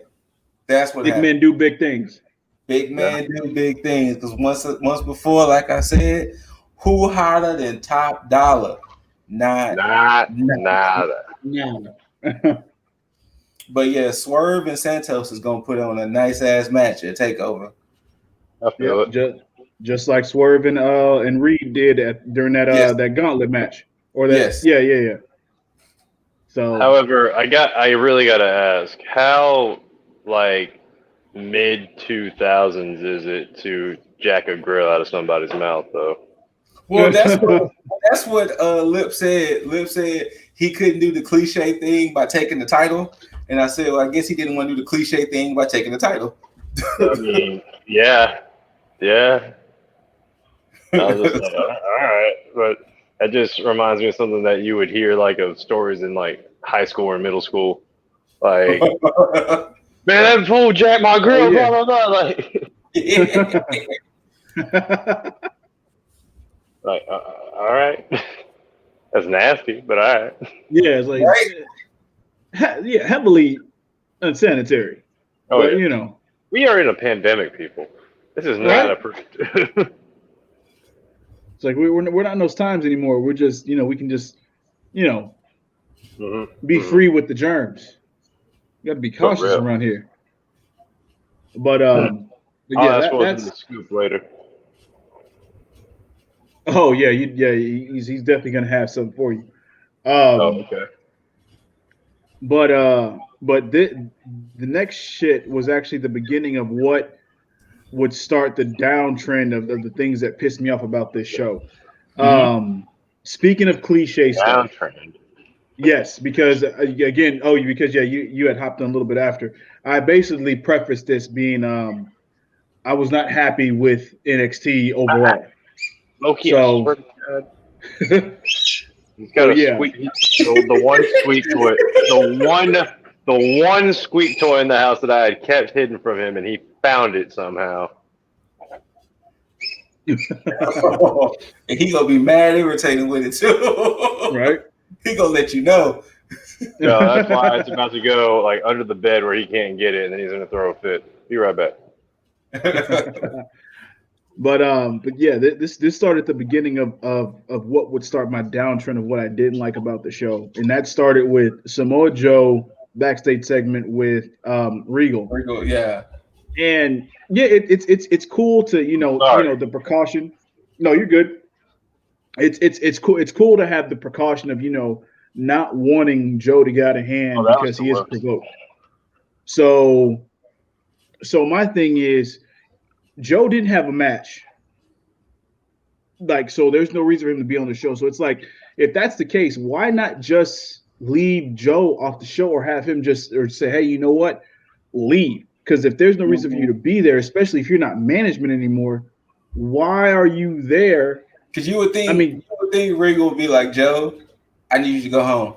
That's what big happened. men do big things. Big men do big things. Because once before, like I said, who hotter than Top Dollar? Nada. But yeah, Swerve and Santos is gonna put on a nice ass match at TakeOver. I feel it. Just like Swerve and Reed did during that that gauntlet match. Or that yeah. So however, I really gotta ask, how like mid 2000s is it to jack a grill out of somebody's mouth though? Well, that's what Lip said. Lip said he couldn't do the cliche thing by taking the title, and I said, well, I guess he didn't want to do the cliche thing by taking the title. I mean, yeah. I was just like, all right, but that just reminds me of something that you would hear like of stories in like high school or middle school, like, man, that fool jacked my girl, yeah. blah blah blah, like, like, all right, that's nasty, but all right. Yeah, it's like, yeah, heavily unsanitary. Oh But, yeah, we are in a pandemic, people. This is not a perfect. It's like we're not in those times anymore. We're just, we can just, be free with the germs. You got to be cautious around here. But I'll yeah, ask what's in that's. the scoop later. Oh yeah, he's definitely gonna have something for you. Okay. But the next shit was actually the beginning of what would start the downtrend of the things that pissed me off about this show. Speaking of cliche stuff. Downtrend. Yes, because again, because you had hopped on a little bit after. I basically prefaced this being I was not happy with NXT overall. Loki, So, I swear to God. He's got the one squeak toy, the one squeak toy in the house that I had kept hidden from him, and he found it somehow. And he gonna be mad irritated with it too. Right? He gonna let you know. No, that's why it's about to go like under the bed where he can't get it, and then he's gonna throw a fit. Be right back. But yeah, this started at the beginning of what would start my downtrend of what I didn't like about the show, and that started with Samoa Joe backstage segment with Regal. Regal, yeah. And yeah, it's cool to the precaution. No, you're good. It's cool. It's cool to have the precaution of not wanting Joe to get out of hand because he is provoked. So my thing is, Joe didn't have a match. Like, so there's no reason for him to be on the show. So it's like, if that's the case, why not just leave Joe off the show or have him or say, hey, you know what? Leave. Because if there's no reason for you to be there, especially if you're not management anymore, why are you there? Because you would think, Regal would be like, Joe, I need you to go home.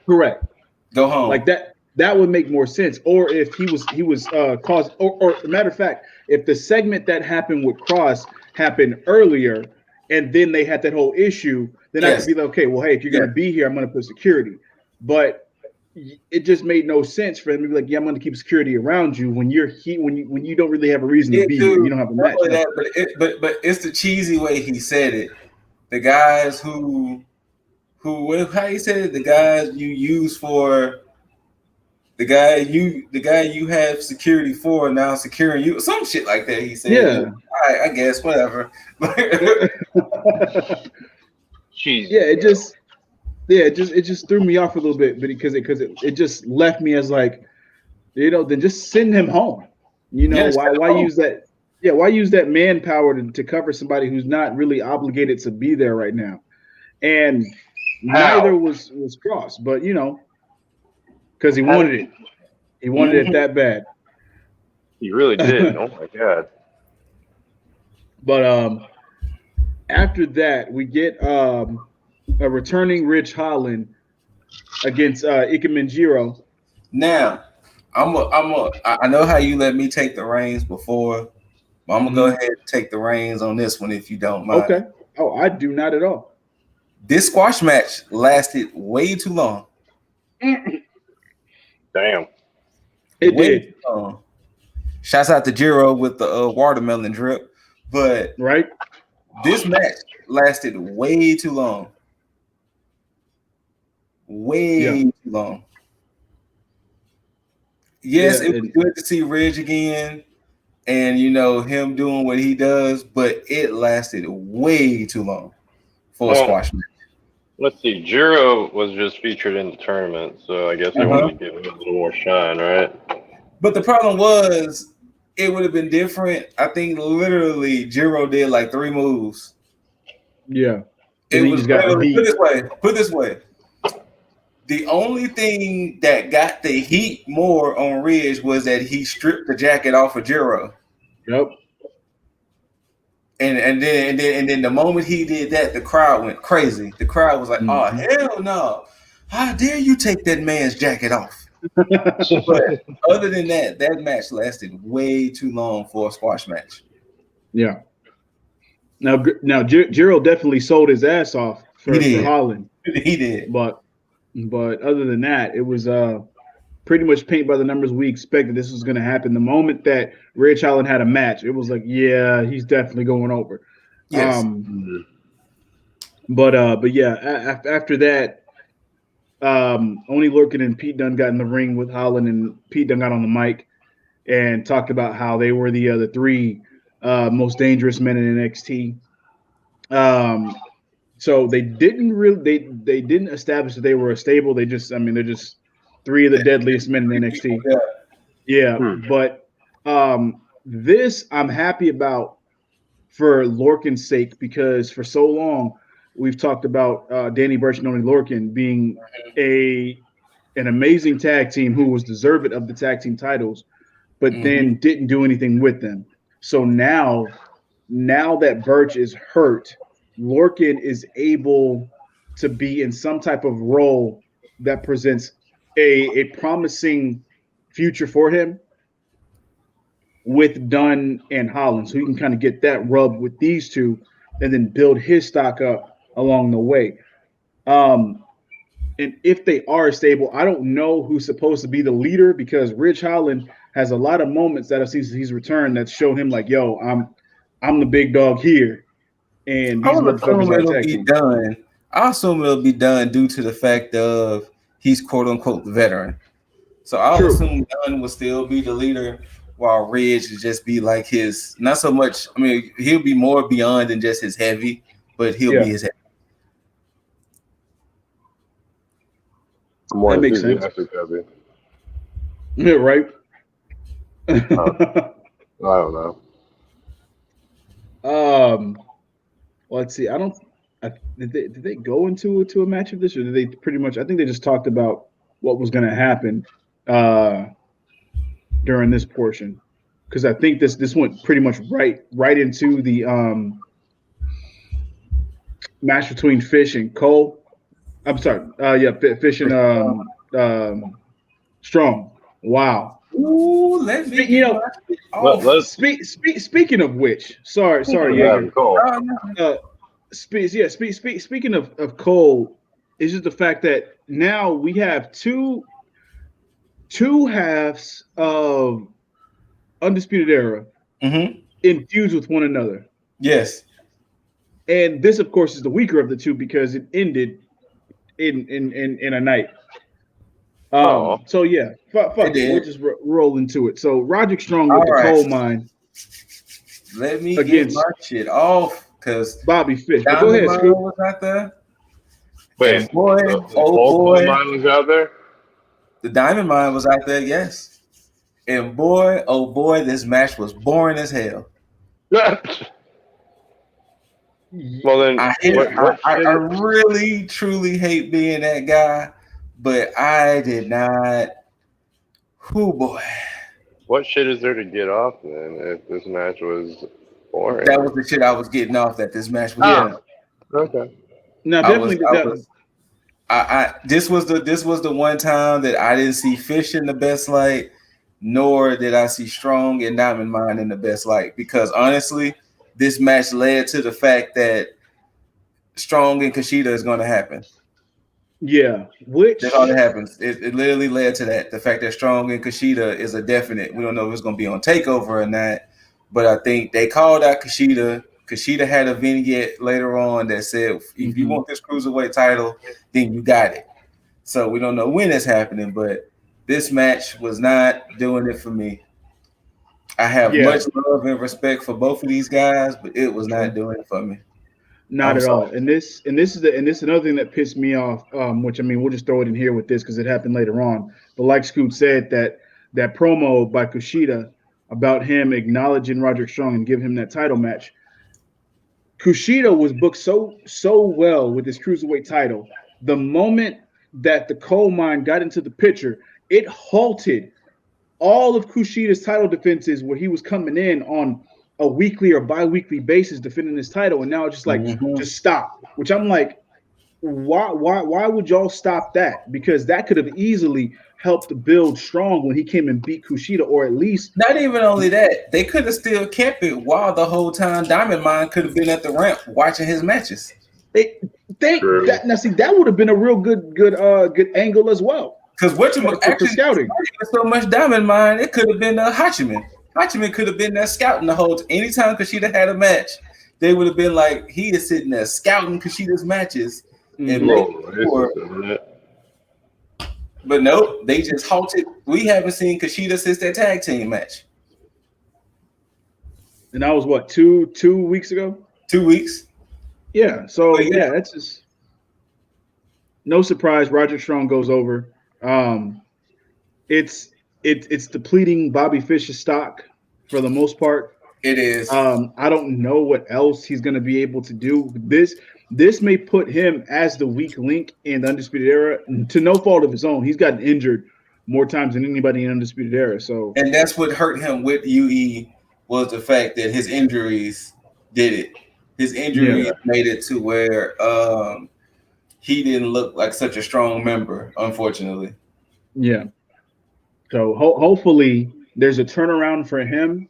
Correct. Go home. Like that would make more sense. Or if he was caused, or matter of fact, if the segment that happened with Cross happened earlier, and then they had that whole issue, then I could be like, okay, well, hey, if you're going to be here, I'm going to put security. But it just made no sense for him to be like, yeah, I'm going to keep security around you when when you don't really have a reason to be here. You don't have a match. But it's the cheesy way he said it. The guys how he said it, the guys you use for the guy you have security for now securing you, some shit like that. He said, yeah, all right, I guess whatever. It just threw me off a little bit, because it just left me as like, then just send him home. Why use that? Yeah, why use that manpower to cover somebody who's not really obligated to be there right now? And neither was Cross, but because he wanted it. He wanted it that bad. He really did. Oh my God. But after that, we get a returning Rich Holland against Ikemenjiro. Now, I know how you let me take the reins before, but I'm gonna go ahead and take the reins on this one if you don't mind. Okay. Oh, I do not at all. This squash match lasted way too long. Damn. It did. Shouts out to Jiro with the watermelon drip, but this match lasted way too long. Way too long. Yes, it was good to see Ridge again, and him doing what he does, but it lasted way too long for a squash match. Let's see. Jiro was just featured in the tournament, so I guess they wanted to give him a little more shine, right? But the problem was, it would have been different. I think literally Jiro did like 3 moves. Yeah. It was put this way. The only thing that got the heat more on Ridge was that he stripped the jacket off of Jiro. Yep. And then the moment he did that, the crowd went crazy. The crowd was like, "Oh hell no! How dare you take that man's jacket off?" But other than that, that match lasted way too long for a squash match. Yeah. Now, Gerald definitely sold his ass off for Holland. He did. But other than that, it was pretty much paint by the numbers we expected this was going to happen. The moment that Ridge Holland had a match, it was like, yeah, he's definitely going over. Yes. But yeah, after that, only Lorcan and Pete Dunne got in the ring with Holland, and Pete Dunne got on the mic and talked about how they were the three most dangerous men in NXT. So they didn't really they didn't establish that they were a stable. They're just three of the deadliest men in NXT. Yeah. But this I'm happy about for Lorcan's sake, because for so long we've talked about Danny Burch and Only Lorcan being an amazing tag team who was deserving of the tag team titles, but then didn't do anything with them. So now that Burch is hurt, Lorcan is able to be in some type of role that presents a promising future for him with Dunne and Holland. So he can kind of get that rub with these two and then build his stock up along the way. And if they are stable, I don't know who's supposed to be the leader, because Ridge Holland has a lot of moments that I've seen since he's returned that show him like, yo, I'm the big dog here. And these motherfuckers are attacking. Done. I assume it'll be done due to the fact of he's quote unquote the veteran. So I'll assume Dunne will still be the leader, while Ridge will just be like his, not so much. I mean, he'll be more beyond than just his heavy, but he'll be his heavy. More that makes sense. Heavy. Yeah, right. I don't know. Let's see. Did they go into a match of this, or did they pretty much? I think they just talked about what was going to happen during this portion, because I think this went pretty much right into the match between Fish and Cole. I'm sorry. Fish and Strong. Wow. Ooh, speaking of which, sorry, Yeager. Speaking of Cole, is just the fact that now we have two halves of Undisputed Era infused with one another. Yes. And this, of course, is the weaker of the two because it ended in a night. So yeah, fuck it. We'll just roll into it. So Roderick Strong with the coal mine. Let me get my shit off, because Bobby Fish. But go ahead, Scoot. Was out there. Wait, boy, boy, mine was out there. The Diamond Mine was out there, yes. And boy, oh boy, this match was boring as hell. Well then, I really truly hate being that guy, but I did not. Whoo boy. What shit is there to get off then if this match was boring? That was the shit I was getting off, that this match was. Okay. No, definitely. This was the one time that I didn't see Fish in the best light, nor did I see Strong and Diamond Mine in the best light, because honestly, this match led to the fact that Strong and Kushida is going to happen. Yeah, that's all that happens. It literally led to that. The fact that Strong and Kushida is a definite. We don't know if it's going to be on TakeOver or not, but I think they called out Kushida. Kushida had a vignette later on that said, if you want this cruiserweight title, then you got it. So we don't know when it's happening, but this match was not doing it for me. I have much love and respect for both of these guys, but it was not doing it for me. Not at all. And this is another thing that pissed me off. Which, I mean, we'll just throw it in here with this because it happened later on. But like Scoot said, that promo by Kushida about him acknowledging Roderick Strong and give him that title match. Kushida was booked so well with this cruiserweight title. The moment that the coal mine got into the picture, it halted all of Kushida's title defenses where he was coming in on a weekly or bi-weekly basis defending this title, and now it's just like just stop. Which I'm like, why would y'all stop that? Because that could have easily helped build strong when he came and beat Kushida, or at least not even only that, they could have still kept it while the whole time Diamond Mine could have been at the ramp watching his matches. That now see that would have been a real good angle as well. Because what you actually scouting so much Diamond Mine, it could have been Hachiman. Hachiman could have been there scouting the whole. Anytime Kushida had a match, they would have been like, he is sitting there scouting Kushida's matches and making sure. But no, they just halted. We haven't seen Kushida since that tag team match. And that was what, two weeks ago? 2 weeks. Yeah. So yeah, that's just no surprise. Roderick Strong goes over. It's depleting Bobby Fish's stock for the most part. It is. I don't know what else he's going to be able to do. This may put him as the weak link in the Undisputed Era to no fault of his own. He's gotten injured more times than anybody in Undisputed Era. So, and that's what hurt him with UE was the fact that his injuries did it. His injuries made it to where he didn't look like such a strong member, unfortunately. Yeah. So hopefully there's a turnaround for him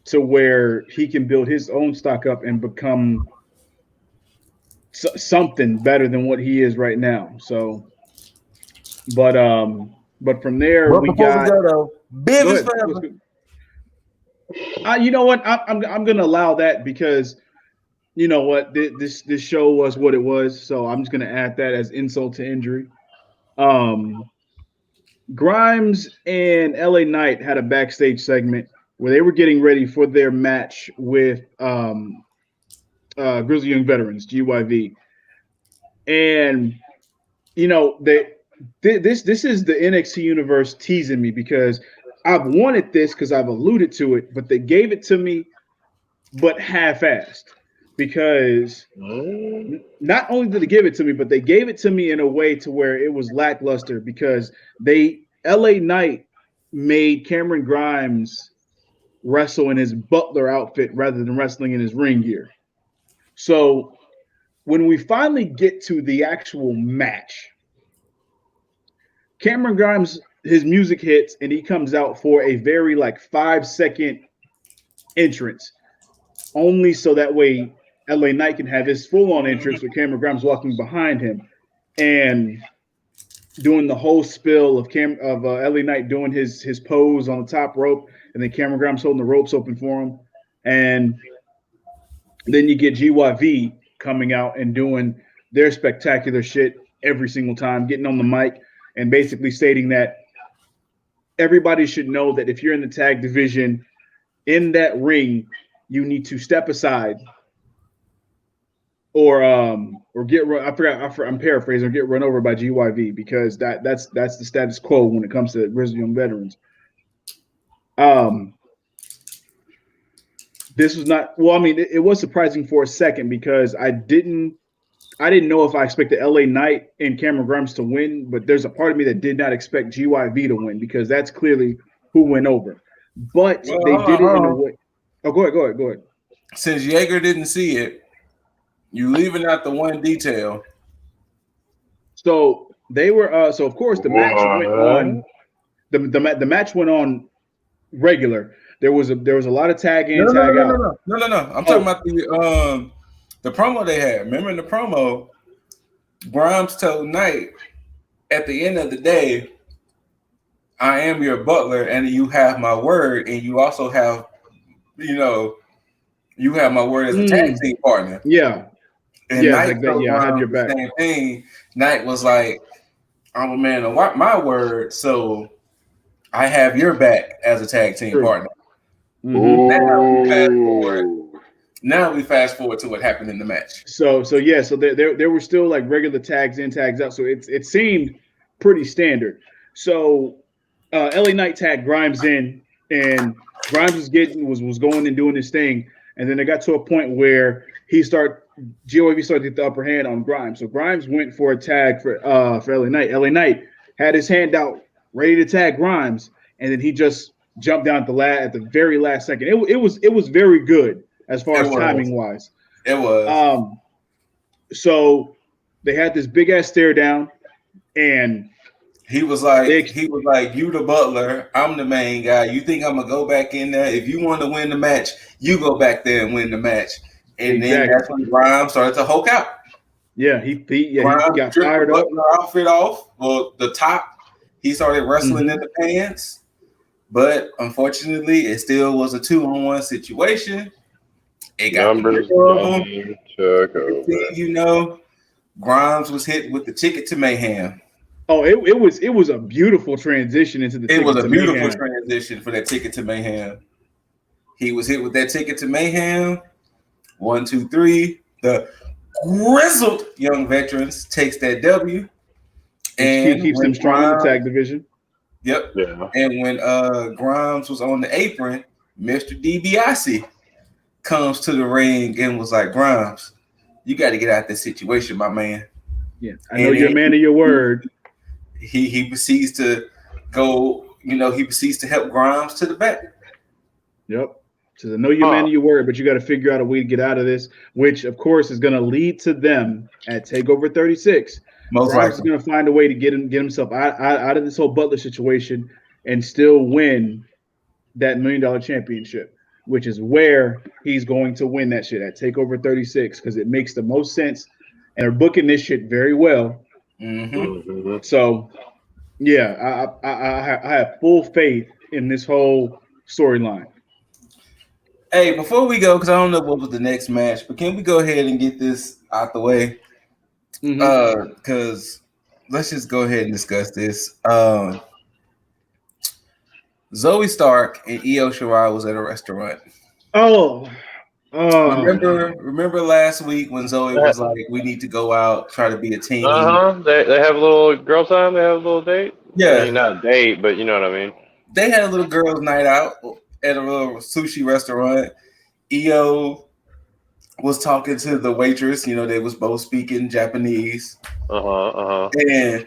to where he can build his own stock up and become something better than what he is right now. So, but from there we got business forever. You know what? I'm gonna allow that because you know what, this show was what it was. So I'm just gonna add that as insult to injury. Grimes and LA Knight had a backstage segment where they were getting ready for their match with Grizzly Young Veterans, GYV. And you know, this is the NXT universe teasing me because I've wanted this because I've alluded to it, but they gave it to me but half-assed. Because not only did they give it to me, but they gave it to me in a way to where it was lackluster because LA Knight made Cameron Grimes wrestle in his butler outfit rather than wrestling in his ring gear. So when we finally get to the actual match, Cameron Grimes, his music hits and he comes out for a very 5-second entrance, only so that way LA Knight can have his full-on entrance with Cameron Grimes walking behind him and doing the whole spill of LA Knight doing his pose on the top rope, and then Cameron Grimes holding the ropes open for him. And then you get GYV coming out and doing their spectacular shit every single time, getting on the mic and basically stating that everybody should know that if you're in the tag division in that ring, you need to step aside or get run. I'm paraphrasing, or get run over by GYV because that's the status quo when it comes to Grizzly Young Veterans. This was not well. I mean, it was surprising for a second because I didn't know if I expected LA Knight and Cameron Grimes to win, but there's a part of me that did not expect GYV to win because that's clearly who went over. But they did it in a way. Oh, go ahead. Since Jaeger didn't see it, you leaving out the one detail. So they were. So of course the match went on. The match went on regular. There was a lot of tag in, tag out. No. I'm talking about the promo they had. Remember in the promo, Grimes told Knight, at the end of the day, I am your butler, and you have my word, and you also have, you have my word as a tag team partner. Yeah. And Knight I have your back. Same thing. Knight was like, I'm a man of my word, so I have your back as a tag team partner. Mm-hmm. Now we fast forward to what happened in the match. So there were still regular tags in, tags out. So it seemed pretty standard. So LA Knight tagged Grimes in, and Grimes was going and doing his thing, and then it got to a point where GOV started to get the upper hand on Grimes. So Grimes went for a tag for LA Knight. LA Knight had his hand out, ready to tag Grimes, and then he just jumped down at the very last second. It was very good as far as timing wise. It was. So they had this big ass stare down, and he was like, you the butler, I'm the main guy. You think I'm gonna go back in there? If you want to win the match, you go back there and win the match. And then that's when Grimes started to hulk out. Yeah, he got fired up. Butler outfit off, well, the top. He started wrestling in the pants, but unfortunately, it still was a 2-on-1 situation. It got numbers took over. You know, Grimes was hit with the ticket to mayhem. Oh, it was a beautiful transition into the. It was a beautiful transition for that ticket to mayhem. He was hit with that ticket to mayhem. 1, 2, 3. The grizzled young veterans takes that W, and keeps them strong in the tag division. Yep. Yeah. And when Grimes was on the apron, Mr. DiBiase comes to the ring and was like, Grimes, you got to get out of this situation, my man. Yeah, I know you're a man of your word. He proceeds to go, he proceeds to help Grimes to the back. Yep. Says, I know you're a man of your word, but you got to figure out a way to get out of this, which, of course, is going to lead to them at TakeOver 36. Grimes is going to find a way to get himself out of this whole Butler situation and still win that $1 million championship, which is where he's going to win that shit at TakeOver 36 because it makes the most sense. And they're booking this shit very well. Mm-hmm. So, yeah, I have full faith in this whole storyline. Hey, before we go, because I don't know what was the next match, but can we go ahead and get this out the way? Because let's just go ahead and discuss this. Zoe Stark and Io Shirai was at a restaurant. Remember last week when Zoe was like, we need to go out, try to be a team. They have a little girl time, they have a little date. Yeah. I mean, not a date, but you know what I mean. They had a little girls' night out at a little sushi restaurant. Io was talking to the waitress. They was both speaking Japanese. And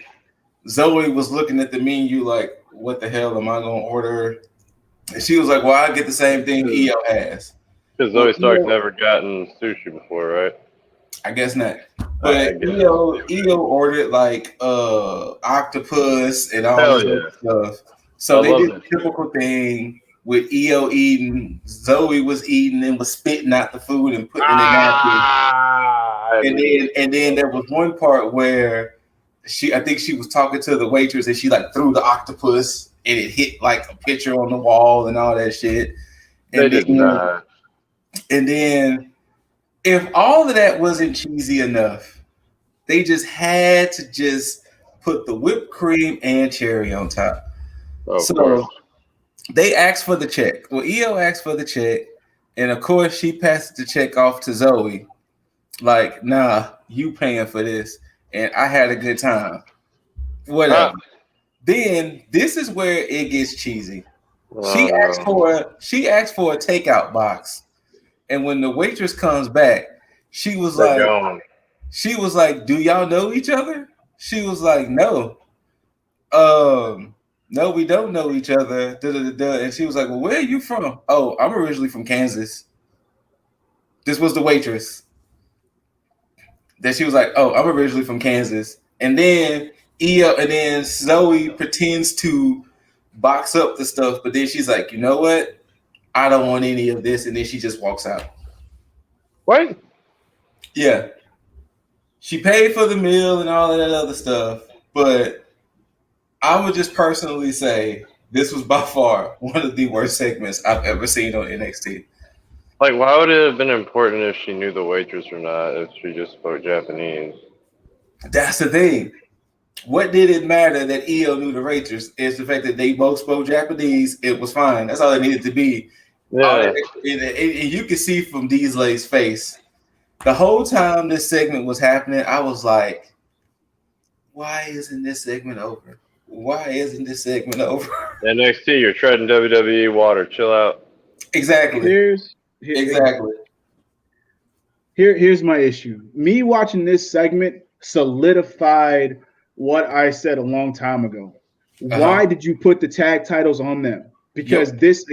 Zoe was looking at the menu like, what the hell am I going to order? And she was like, well, I get the same thing Io has. Because Zoe Stark's never gotten sushi before, right? I guess not. But Io ordered like octopus and all this other stuff. So they did the typical thing with Io eating. Zoe was eating and was spitting out the food and putting it in a napkin. And then there was one part where I think she was talking to the waitress and she like threw the octopus and it hit like a picture on the wall and all that shit. And then if all of that wasn't cheesy enough, they just had to just put the whipped cream and cherry on top. So they asked for the check. Well, Io asked for the check, and of course she passed the check off to Zoe. Like, nah, you paying for this, and I had a good time. Whatever. Then this is where it gets cheesy. She asked for a takeout box, and when the waitress comes back, she was like, "Do y'all know each other?" She was like, "No, no, we don't know each other." And she was like, "Well, where are you from?" "Oh, I'm originally from Kansas." This was the waitress. Then she was like, "Oh, I'm originally from Kansas." And then Zoe pretends to box up the stuff, but then she's like, "You know what? I don't want any of this." And then she just walks out. What? Yeah. She paid for the meal and all of that other stuff, but I would just personally say this was by far one of the worst segments I've ever seen on NXT. Like, why would it have been important if she knew the waitress or not, if she just spoke Japanese? That's the thing. What did it matter that Io knew the waitress? It's the fact that they both spoke Japanese. It was fine. That's all it needed to be. Yeah. And you can see from Deesley's face, the whole time this segment was happening, I was like, why isn't this segment over? Why isn't this segment over? NXT, you're treading WWE water. Chill out. Exactly. Here's my issue. Me watching this segment solidified what I said a long time ago. Why did you put the tag titles on them? because this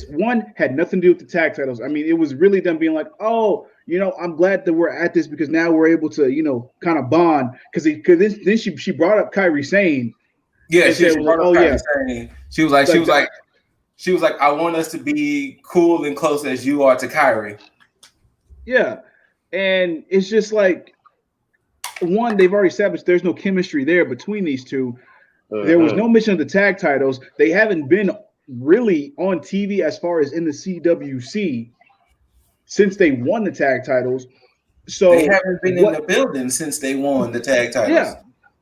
one had nothing to do with the tag titles. I mean, it was really them being like, oh, I'm glad that we're at this because now we're able to, kind of bond. Because then she brought up Kairi Sane. Yeah, she brought up Kairi Sane. She was like, I want us to be cool and close as you are to Kairi. Yeah, and it's just like, one, they've already established there's no chemistry there between these two. There was no mention of the tag titles. They haven't been really on TV as far as in the CWC since they won the tag titles. So they haven't been in the building since they won the tag titles. Yeah,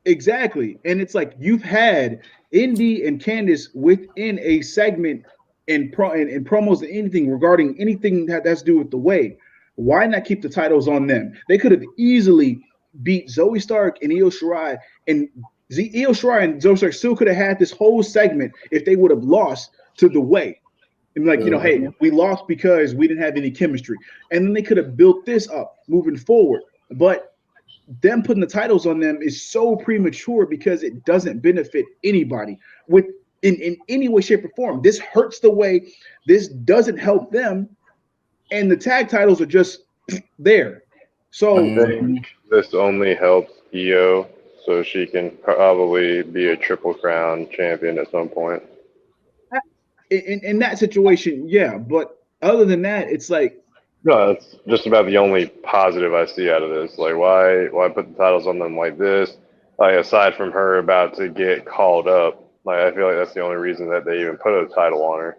exactly. And it's like you've had Indy and Candice within a segment and promos and anything regarding anything that has to do with the way. Why not keep the titles on them? They could have easily beat Zoe Stark and Io Shirai, and Io Shirai and Zoe Stark still could have had this whole segment if they would have lost to the way. And like, hey, we lost because we didn't have any chemistry. And then they could have built this up moving forward. But them putting the titles on them is so premature because it doesn't benefit anybody in any way, shape, or form. This hurts the way. This doesn't help them. And the tag titles are just there. So this only helps Io, so she can probably be a Triple Crown champion at some point. In that situation, yeah. But other than that, it's like, no, that's just about the only positive I see out of this. Like, why put the titles on them like this? Like, aside from her about to get called up, like, I feel like that's the only reason that they even put a title on her.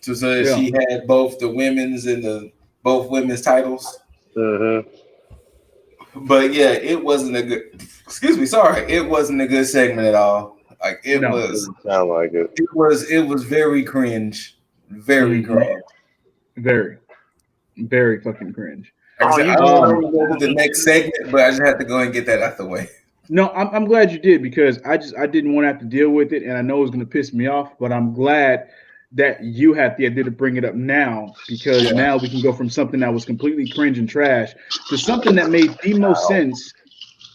So she had both the women's and both women's titles. But yeah, it wasn't a good. Excuse me, sorry, it wasn't a good segment at all. Like it was. It sound like it. It was very cringe. Very cringe. Very, very fucking cringe. I don't want to go to the next segment, but I just have to go and get that out the way. No, I'm glad you did because I didn't want to have to deal with it, and I know it was going to piss me off. But I'm glad that you had the idea to bring it up now because now we can go from something that was completely cringe and trash to something that made the most sense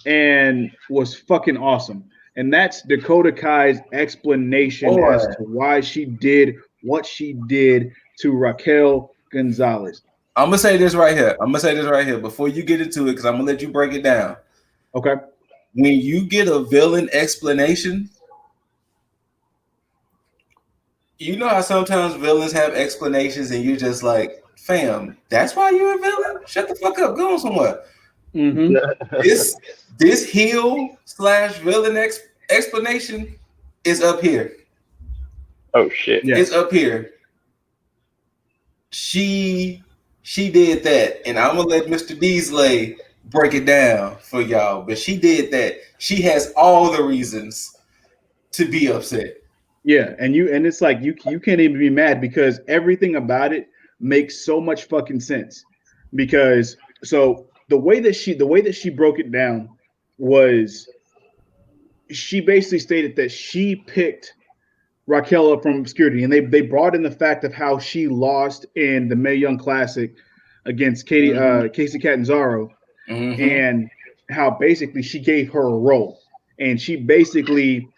and was fucking awesome. And that's Dakota Kai's explanation as to why she did what she did to Raquel Gonzalez. I'm gonna say this right here before you get into it because I'm gonna let you break it down. Okay. When you get a villain explanation, you know how sometimes villains have explanations and you're just like, fam, that's why you're a villain? Shut the fuck up. Go on somewhere. This heel / villain explanation is up here. Oh, shit. Yeah. It's up here. She did that. And I'm going to let Mr. Deasley break it down for y'all. But she did that. She has all the reasons to be upset. Yeah, and it's like you can't even be mad because everything about it makes so much fucking sense. Because so the way that she broke it down was she basically stated that she picked Raquel up from obscurity, and they brought in the fact of how she lost in the Mae Young Classic against Casey Catanzaro, and how basically she gave her a role, and she basically.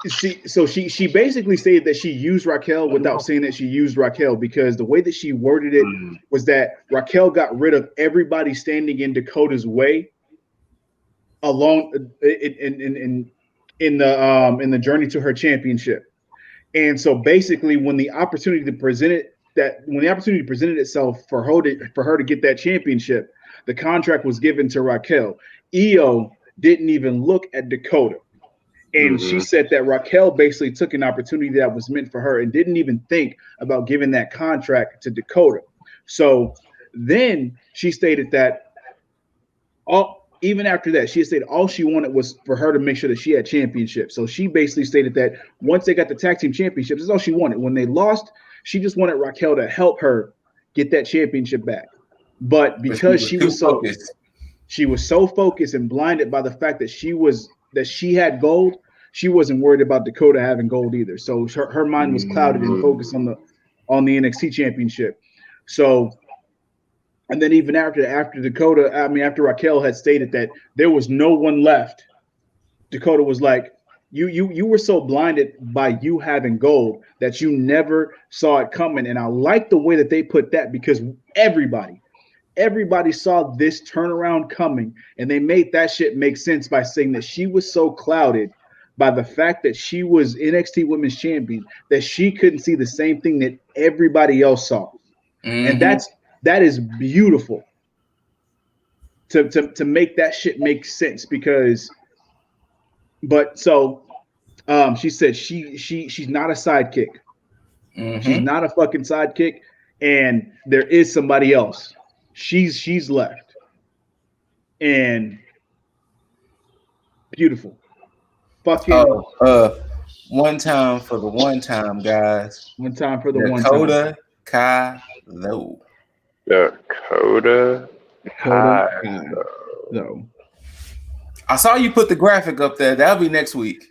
She basically stated that she used Raquel without saying that she used Raquel because the way that she worded it was that Raquel got rid of everybody standing in Dakota's way along in the journey to her championship. And so basically when the opportunity presented itself for her to get that championship, the contract was given to Raquel. Io didn't even look at Dakota. And she said that Raquel basically took an opportunity that was meant for her and didn't even think about giving that contract to Dakota. So then she stated that even after that, she stated all she wanted was for her to make sure that she had championships. So she basically stated that once they got the tag team championships, that's all she wanted. When they lost, she just wanted Raquel to help her get that championship back. But because she was so focused and blinded by the fact that she had gold, she wasn't worried about Dakota having gold either. So her mind was clouded and focused on the NXT championship. So, and then even after Raquel had stated that there was no one left, Dakota was like, you were so blinded by you having gold that you never saw it coming. And I like the way that they put that because everybody saw this turnaround coming, and they made that shit make sense by saying that she was so clouded by the fact that she was NXT Women's Champion that she couldn't see the same thing that everybody else saw. And that is beautiful to make that shit make sense because she said she's not a sidekick. She's not a fucking sidekick, and there is somebody else. She's left. And beautiful. Fucking one time for the one time, guys. One time for the Dakota Kai-Lo. Dakota Kai-Lo. I saw you put the graphic up there. That'll be next week.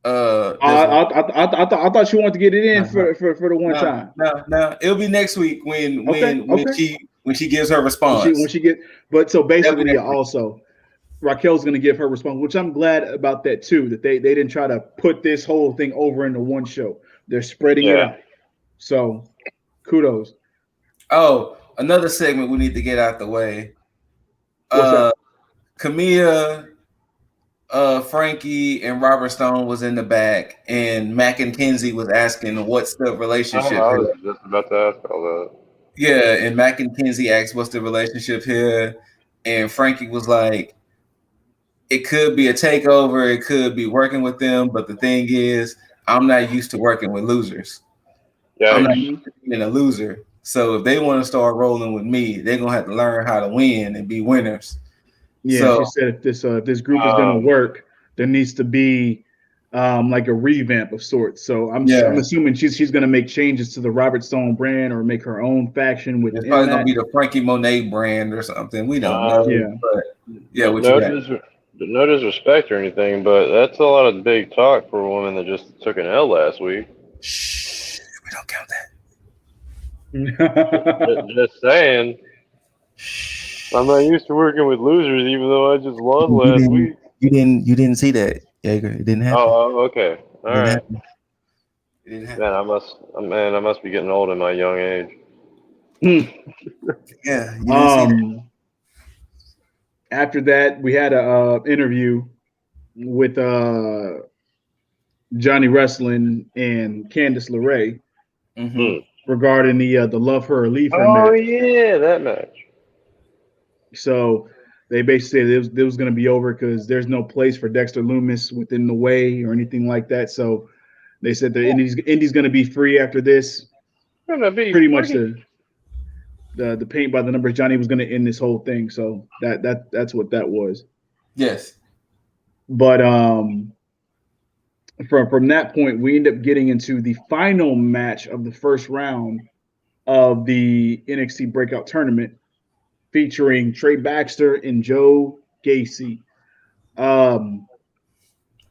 I thought you wanted to get it in for the one time. No, it'll be next week when she gives her response. When she get, but so basically also Raquel's going to give her response, which I'm glad about that too. That they didn't try to put this whole thing over into one show. They're spreading it out. So kudos. Oh, another segment we need to get out the way. Camilla, Frankie, and Robert Stone was in the back, and Mac and Kenzie was asking what's the relationship. I was just about to ask all that. Yeah, and Mac and Kenzie asked what's the relationship here, and Frankie was like, it could be a takeover, it could be working with them, but the thing is, I'm not used to working with losers. Yeah, I'm not used to being a loser. So if they want to start rolling with me, they're gonna have to learn how to win and be winners. Yeah, she said if this group is gonna work, there needs to be like a revamp of sorts. So I'm assuming she's gonna make changes to the Robert Stone brand or make her own faction with. It's probably gonna be the Frankie Monet brand or something. We don't know. No disrespect or anything, but that's a lot of big talk for a woman that just took an L last week. Shh, we don't count that. just saying. I'm not used to working with losers, even though I just won last week. You didn't see that, Jaeger. It didn't happen. Oh, okay. All right. It didn't happen. Man, I must be getting old in my young age. Yeah. You didn't see that. After that, we had a interview with Johnny Wrestling and Candice LeRae regarding the Love Her or Leave Her match. Oh yeah, that match. So they basically said it was going to be over because there's no place for Dexter Lumis within the way or anything like that. So they said the Indy's going to be free after this. Pretty much the paint by the numbers. Johnny was going to end this whole thing. So that's what that was. Yes. But from that point, we end up getting into the final match of the first round of the NXT Breakout Tournament, featuring Trey Baxter and Joe Gacy.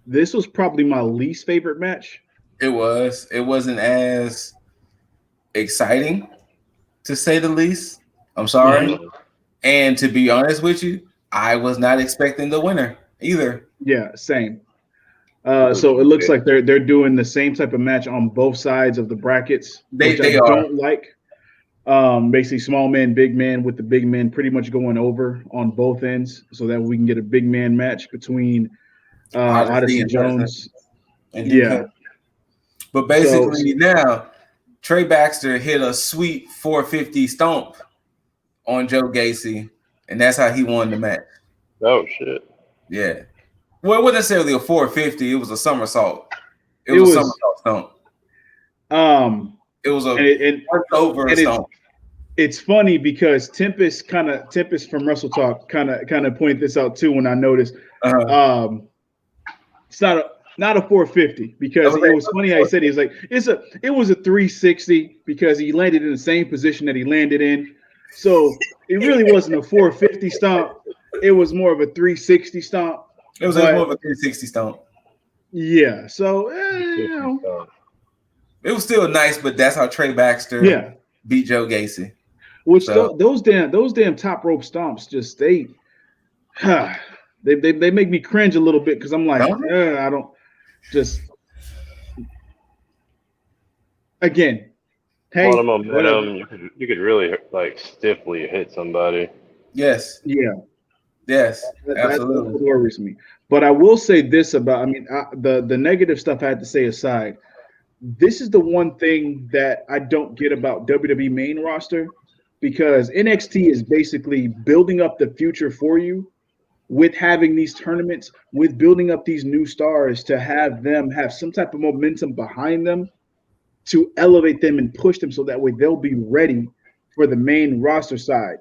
This was probably my least favorite match. It was. It wasn't as exciting, to say the least. I'm sorry. Mm-hmm. And to be honest with you, I was not expecting the winner either. Yeah, same. So it looks like they're doing the same type of match on both sides of the brackets. They don't like. Basically small man, big man, with the big man pretty much going over on both ends, so that we can get a big man match between Odyssey Jones. But basically now Trey Baxter hit a sweet 450 stomp on Joe Gacy, and that's how he won the match. Oh shit. Yeah. Well, it wasn't necessarily a 450, it was a somersault. It was a somersault stomp. It was a over stomp. It's funny because Tempest from Wrestle Talk kind of pointed this out too when I noticed. It's not a 450 because it was funny how he said he was like it was a 360 because he landed in the same position that he landed in. So it really wasn't a 450 stomp. It was more of a 360 stomp. It was more of a 360 stomp. Yeah. So it was still nice, but that's how Trey Baxter beat Joe Gacy. Which those damn top rope stomps just they make me cringe a little bit because I'm like, I don't. just again. A lot Hey, of momentum. You could really like stiffly hit somebody. Yes. yeah, Yes. that's Absolutely. what worries me. But I will say this about, I mean, the negative stuff I had to say aside, this is the one thing that I don't get about WWE main roster, because NXT is basically building up the future for you with having these tournaments, with building up these new stars to have them have some type of momentum behind them to elevate them and push them so that way they'll be ready for the main roster side.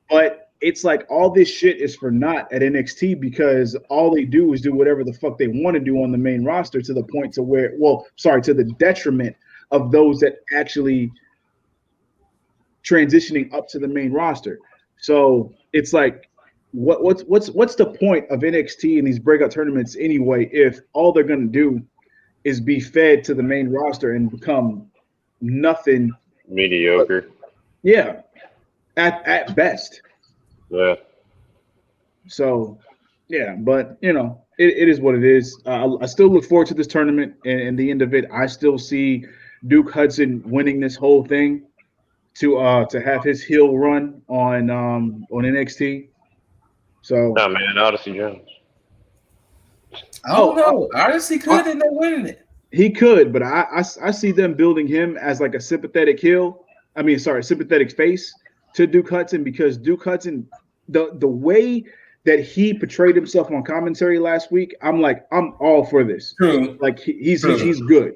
But it's like all this shit is for naught at NXT because all they do is do whatever the fuck they want to do on the main roster to the point to where, well, sorry, to the detriment of those that actually transitioning up to the main roster. So it's like, what's the point of NXT and these breakout tournaments anyway if all they're gonna do is be fed to the main roster and become nothing Mediocre. but, yeah, at best. Yeah. So, yeah, but it is what it is. I still look forward to this tournament, and the end of it, I still see Duke Hudson winning this whole thing to have his heel run on NXT. So, Nah, man, Odyssey Jones. I don't know. Odyssey could end up winning it. he could, but I see them building him as like a sympathetic heel. I mean, sorry, sympathetic face to Duke Hudson, because Duke Hudson, the way that he portrayed himself on commentary last week, I'm like, I'm all for this. True. Like he's good.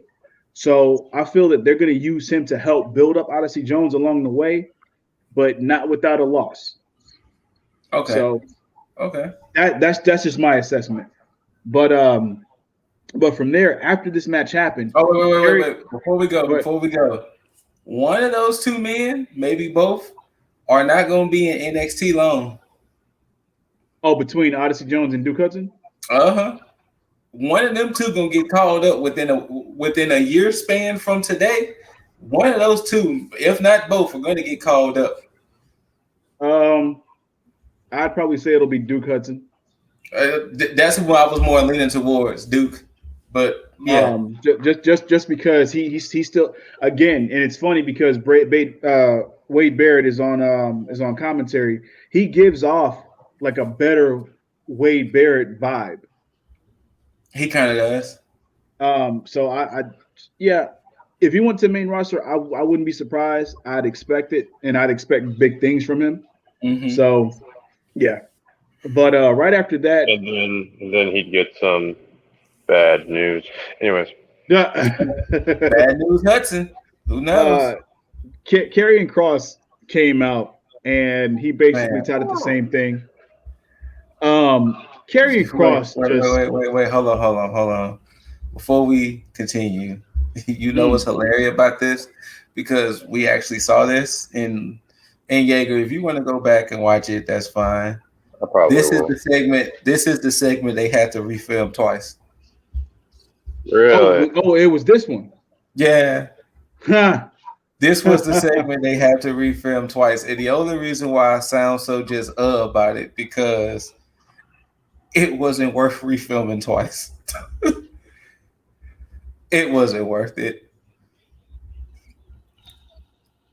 So I feel that they're going to use him to help build up Odyssey Jones along the way, but not without a loss. Okay. So okay, that's just my assessment. But from there, after this match happened, wait. Before we go, one of those two men, maybe both, are not going to be in NXT long. Oh, between Odyssey Jones and Duke Hudson? One of them two gonna get called up within a year span from today. One of those two, if not both, are going to get called up. I'd probably say it'll be Duke Hudson. That's who I was more leaning towards, Duke. But yeah, just because he's still, again, and it's funny because Wade Barrett is on commentary. He gives off like a better Wade Barrett vibe. He kind of does. So I yeah, if he went to the main roster, I wouldn't be surprised. I'd expect it, and I'd expect big things from him. Mm-hmm. So yeah, but right after that, and then he'd get some bad news. Anyways, bad news, Hudson. Who knows? Karrion Kross came out and he basically touted the same thing. Karrion Kross. Wait. Hold on. Before we continue, you know what's hilarious about this? Because we actually saw this in Jaeger. If you want to go back and watch it, that's fine. This is the segment they had to refilm twice. Really? Oh, it was this one. Yeah. This was the segment they had to refilm twice. And the only reason why I sound so just about it, because it wasn't worth refilming twice. It wasn't worth it.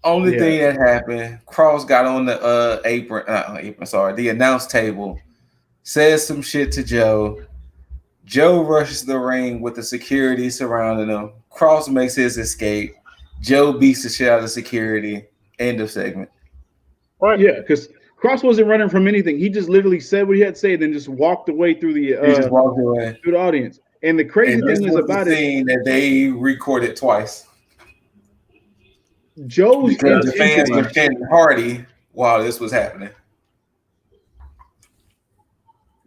Only thing that happened, Kross got on the the announce table, says some shit to Joe. Joe rushes the ring with the security surrounding him. Kross makes his escape. Joe beats the shit out of security. End of segment. Right. Yeah, because Kross wasn't running from anything. He just literally said what he had to say, and then just walked away through the through the audience. And the crazy thing is about it that they recorded twice. Joe's because the fans were chanting Hardy while this was happening.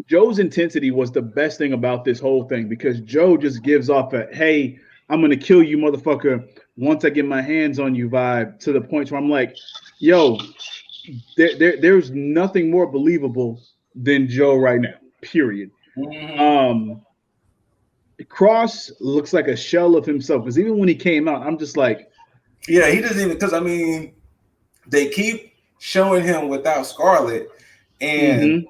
Joe's intensity was the best thing about this whole thing, because Joe just gives off a "Hey, I'm gonna kill you, motherfucker, once I get my hands on you" vibe, to the point where I'm like, "Yo, there's nothing more believable than Joe right now." Period. Mm-hmm. Kross looks like a shell of himself, because even when he came out, I'm just like, yeah, he doesn't even, because I mean, they keep showing him without Scarlett, and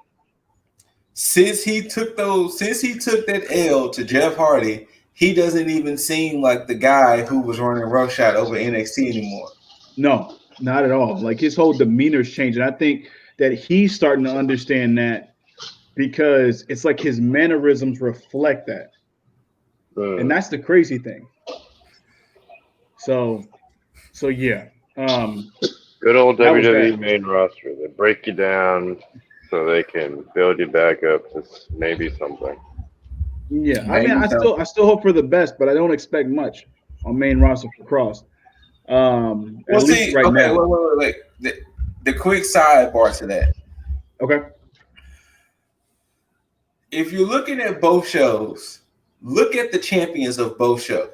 since he took that L to Jeff Hardy, he doesn't even seem like the guy who was running roughshod over NXT anymore. No, not at all. Like his whole demeanor's changing. I think that he's starting to understand that because it's like his mannerisms reflect that. And that's the crazy thing. So yeah. Good old WWE main roster. They break you down so they can build you back up to maybe something. Yeah, I mean, I still hope for the best, but I don't expect much on main roster for Cross. At least right now. Wait. The quick sidebar to that. Okay. If you're looking at both shows, look at the champions of both shows.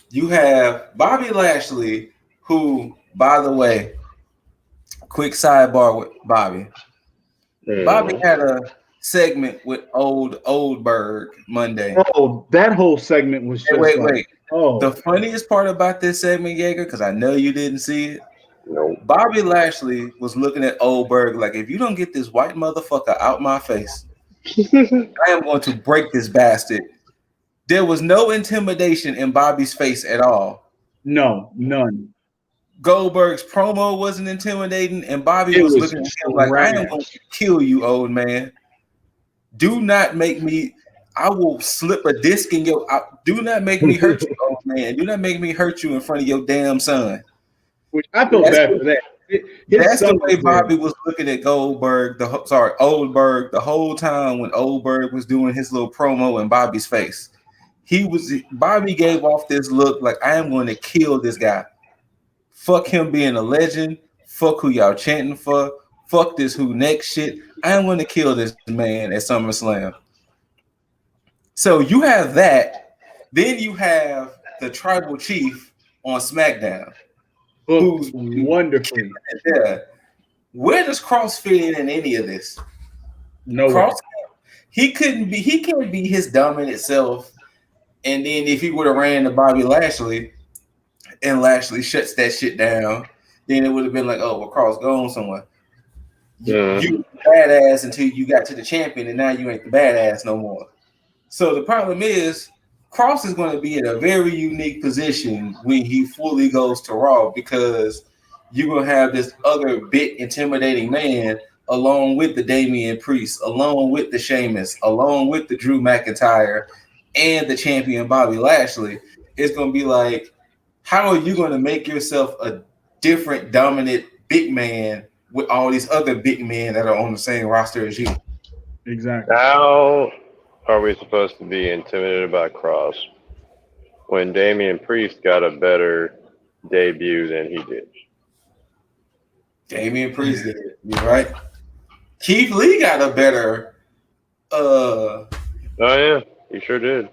You have Bobby Lashley, who, by the way, quick sidebar with Bobby. Bobby had a segment with Oldberg Monday. Oh, that whole segment was just wait. Oh, the funniest part about this segment, Jaeger, because I know you didn't see it. No. Bobby Lashley was looking at Oldberg like, if you don't get this white motherfucker out my face, I am going to break this bastard. There was no intimidation in Bobby's face at all. No, none. Goldberg's promo wasn't intimidating, and Bobby was looking at him like, I am going to kill you, old man. Do not make me. I will slip a disc in your. Do not make me hurt you, old man. Do not make me hurt you in front of your damn son. Which I feel bad for that. That's the way Bobby was looking at Oldberg the whole time when Oldberg was doing his little promo in Bobby's face. Bobby gave off this look like, I am going to kill this guy. Fuck him being a legend. Fuck who y'all chanting for. Fuck this who next shit. I am going to kill this man at SummerSlam. So you have that. Then you have the tribal chief on SmackDown. Who's wonderfully. Yeah. Where does Cross fit in any of this? No. Cross, he can't be his dominant self. And then if he would have ran to Bobby Lashley and Lashley shuts that shit down, then it would have been like, oh, well, Cross going somewhere. You badass until you got to the champion, and now you ain't the badass no more. So the problem is, Cross is going to be in a very unique position when he fully goes to Raw, because you're going to have this other big intimidating man along with the Damian Priest, along with the Sheamus, along with the Drew McIntyre, and the champion Bobby Lashley. It's going to be like, how are you going to make yourself a different dominant big man with all these other big men that are on the same roster as you? Exactly. How are we supposed to be intimidated by Cross when Damian Priest got a better debut than he did? Damian Priest did. You're right. Keith Lee got a better. Oh yeah, he sure did.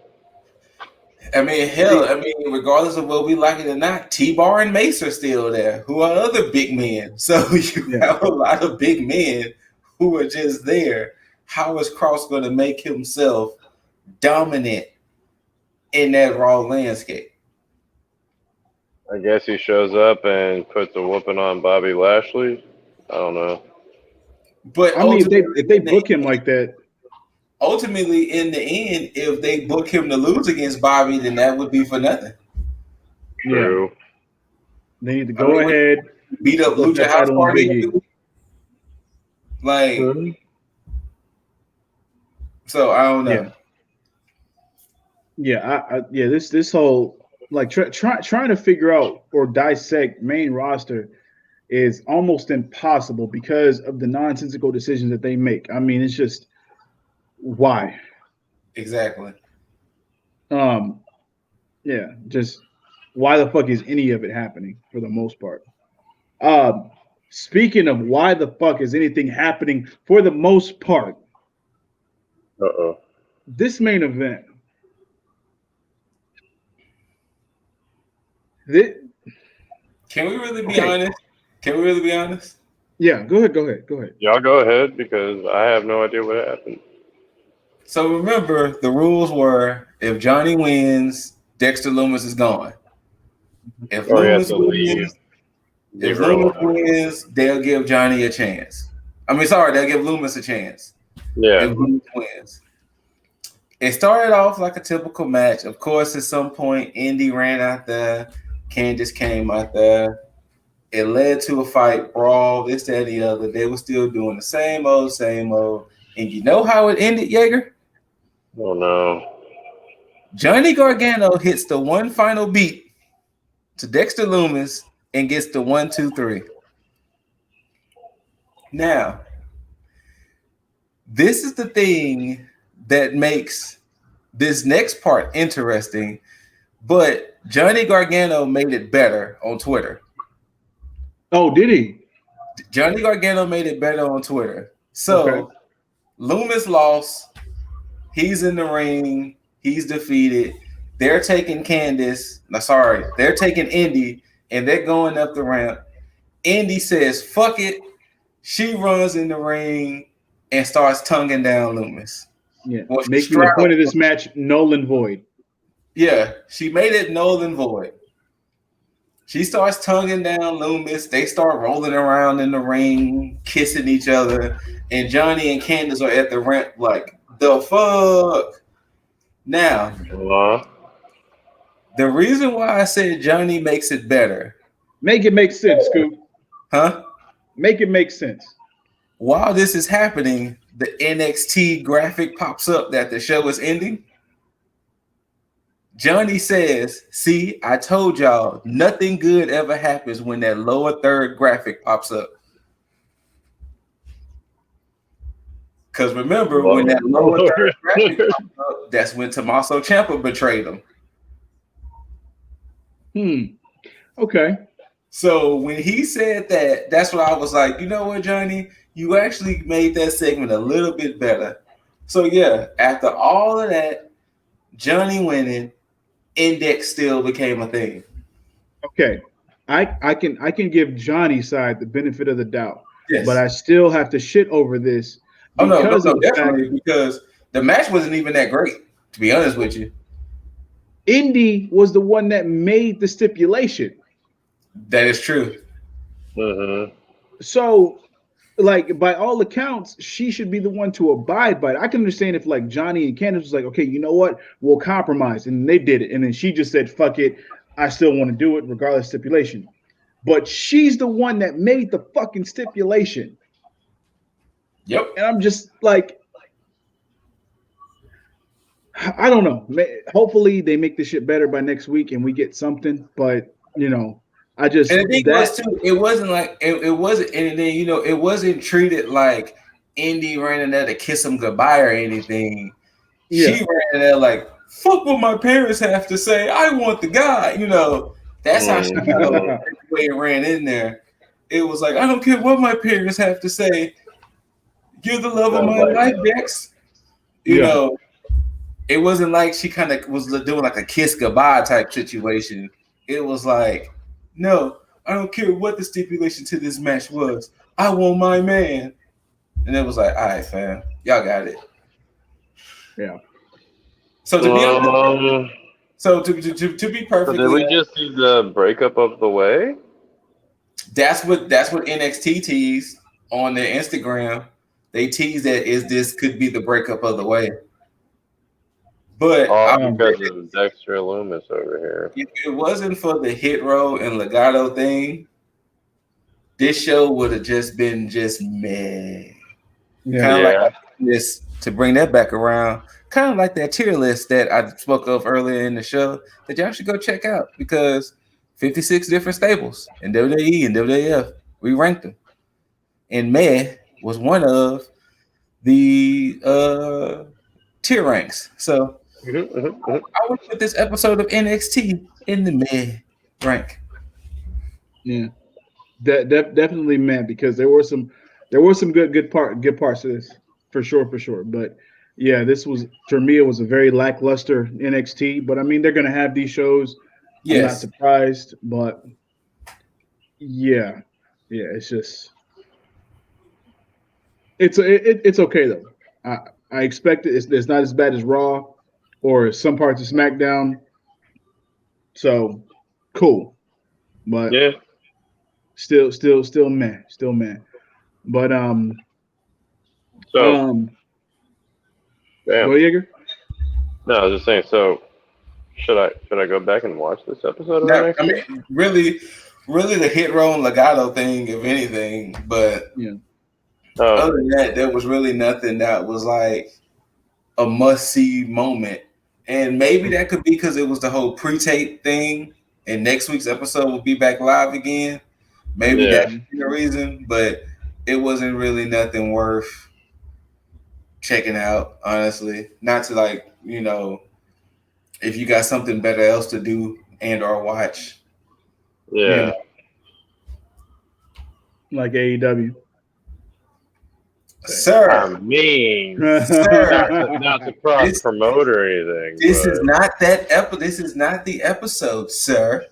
I mean, hell, regardless of what we like it or not, T-Bar and Mace are still there, who are other big men. So you have a lot of big men who are just there. How is Cross going to make himself dominant in that Raw landscape? I guess he shows up and puts a whooping on Bobby Lashley. I don't know. But I mean, if they book him like that. Ultimately, in the end, if they book him to lose against Bobby, then that would be for nothing. True. Yeah. They need to go ahead, beat up Lucha House Party. Like, so I don't know. Yeah, this whole like trying to figure out or dissect main roster is almost impossible because of the nonsensical decisions that they make. I mean, it's just why? Exactly. Yeah, just why the fuck is any of it happening for the most part? Speaking of why the fuck is anything happening for the most part? This main event. Can we really be honest? Can we really be honest? Yeah, go ahead. Y'all go ahead because I have no idea what happened. So remember, the rules were if Johnny wins, Dexter Lumis is gone. If Lumis wins, they'll give Johnny a chance. They'll give Lumis a chance. Yeah. If Lumis wins. It started off like a typical match. Of course, at some point, Indy ran out there. Candice came out there. It led to a fight, brawl, this, that, and the other. They were still doing the same old, same old. And you know how it ended, Jaeger? Oh, no. Johnny Gargano hits the one final beat to Dexter Lumis and gets the 1, 2, 3. Now, this is the thing that makes this next part interesting, but Johnny Gargano made it better on Twitter. Oh, did he? Johnny Gargano made it better on Twitter. So, Lumis lost. He's in the ring. He's defeated. They're taking they're taking Indy, and they're going up the ramp. Indy says, fuck it. She runs in the ring and starts tonguing down Lumis. Yeah, making the point of this match null and void. Yeah, she made it null and void. She starts tonguing down Lumis. They start rolling around in the ring, kissing each other, and Johnny and Candice are at the ramp like, the fuck? Now, the reason why I said Johnny makes it better. Make it make sense, Scoot. Huh? Make it make sense. While this is happening, the NXT graphic pops up that the show is ending. Johnny says, see, I told y'all, nothing good ever happens when that lower third graphic pops up. Because remember, when that lower third graphic popped up, that's when Tommaso Ciampa betrayed him. Okay. So when he said that, that's what I was like, you know what, Johnny? You actually made that segment a little bit better. So yeah, after all of that, Johnny winning, Index still became a thing. Okay. I can give Johnny's side the benefit of the doubt. Yes. But I still have to shit over this. Oh no, definitely, because the match wasn't even that great, to be honest with you. Indy was the one that made the stipulation. That is true. So, like, by all accounts, she should be the one to abide by it. I can understand if, like, Johnny and Candice was like, okay, you know what? We'll compromise. And they did it. And then she just said, fuck it. I still want to do it regardless of stipulation. But she's the one that made the fucking stipulation. Yep. And I'm just like, I don't know. Hopefully they make this shit better by next week and we get something. But, you know, I just and the thing was too, it wasn't like it wasn't, and then you know, it wasn't treated like Indy ran in there to kiss him goodbye or anything. Yeah. She ran in there like, fuck what my parents have to say. I want the guy, you know. That's how she the way it ran in there. It was like, I don't care what my parents have to say. You're the love of my life, Dex. You know, it wasn't like she kind of was doing like a kiss goodbye type situation. It was like, no, I don't care what the stipulation to this match was. I want my man. And it was like, all right, fam, y'all got it. Yeah. So to be honest, to be perfect, did we just see the breakup of the way? That's what NXT teased on their Instagram. They teased that this could be the breakup of the way. But because of Dexter Lumis over here. If it wasn't for the Hit Row and Legato thing, this show would have just been meh. Kind of like this, to bring that back around, kind of like that tier list that I spoke of earlier in the show that y'all should go check out, because 56 different stables in WWE and WWF, we ranked them. And meh was one of the tier ranks. So I would put this episode of NXT in the meh rank. Yeah, definitely meh, because there were some good parts of this for sure. But yeah, this was, for me, it was a very lackluster NXT. But I mean, they're gonna have these shows. Yes. I'm not surprised, but yeah, it's just it's okay though. I expect it. It's not as bad as Raw or some parts of SmackDown. So cool, but yeah, still meh. But Go, Jaeger. No, I was just saying. So, should I go back and watch this episode of Now, I NXT? mean, really the hit roll and legato thing, if anything. But other than that, there was really nothing that was like a must-see moment. And maybe that could be because it was the whole pre-tape thing, and next week's episode will be back live again. Maybe that's the reason, but it wasn't really nothing worth checking out, honestly. Not to like, if you got something better else to do and or watch. Yeah. Like AEW. Sir. I mean, sir, not to cross promote or anything. This is not that episode. This is not the episode, sir.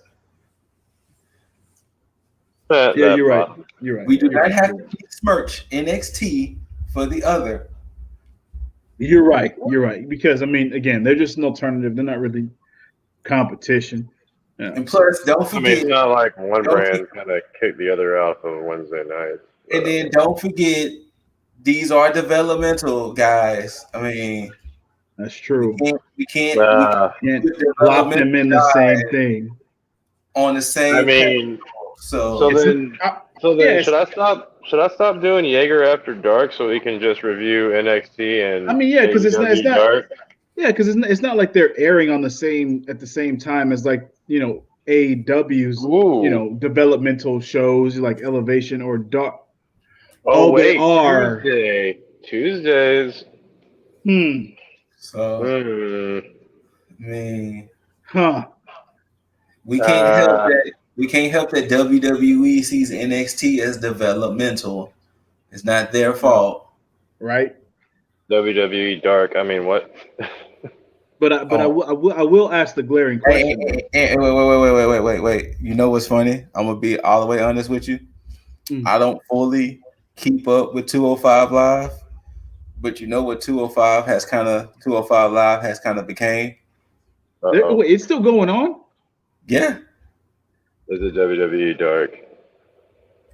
You're right. You're right. We do not have to besmirch NXT for the other. You're right. You're right. Because I mean, again, they're just an alternative. They're not really competition. Yeah. And plus, don't forget. I mean, it's not like one brand kind of kicked the other out on Wednesday night. And then don't forget, these are developmental guys. I mean, that's true. We can't lock them in the same thing. On the same. I mean, so then should I stop? Should I stop doing Jaeger After Dark so we can just review NXT and? I mean, yeah, because it's not. Yeah, because it's not like they're airing at the same time as like AEW's developmental shows like Elevation or Dark. Oh wait, they are Tuesdays. So I mean, we can't help that WWE sees NXT as developmental. It's not their fault, right? WWE Dark. I mean, what? But I will ask the glaring question. Wait. You know what's funny? I'm gonna be all the way honest with you. I don't fully keep up with 205 Live, but you know what 205 Live has kind of became. Wait, it's still going on? Yeah. Is it WWE Dark?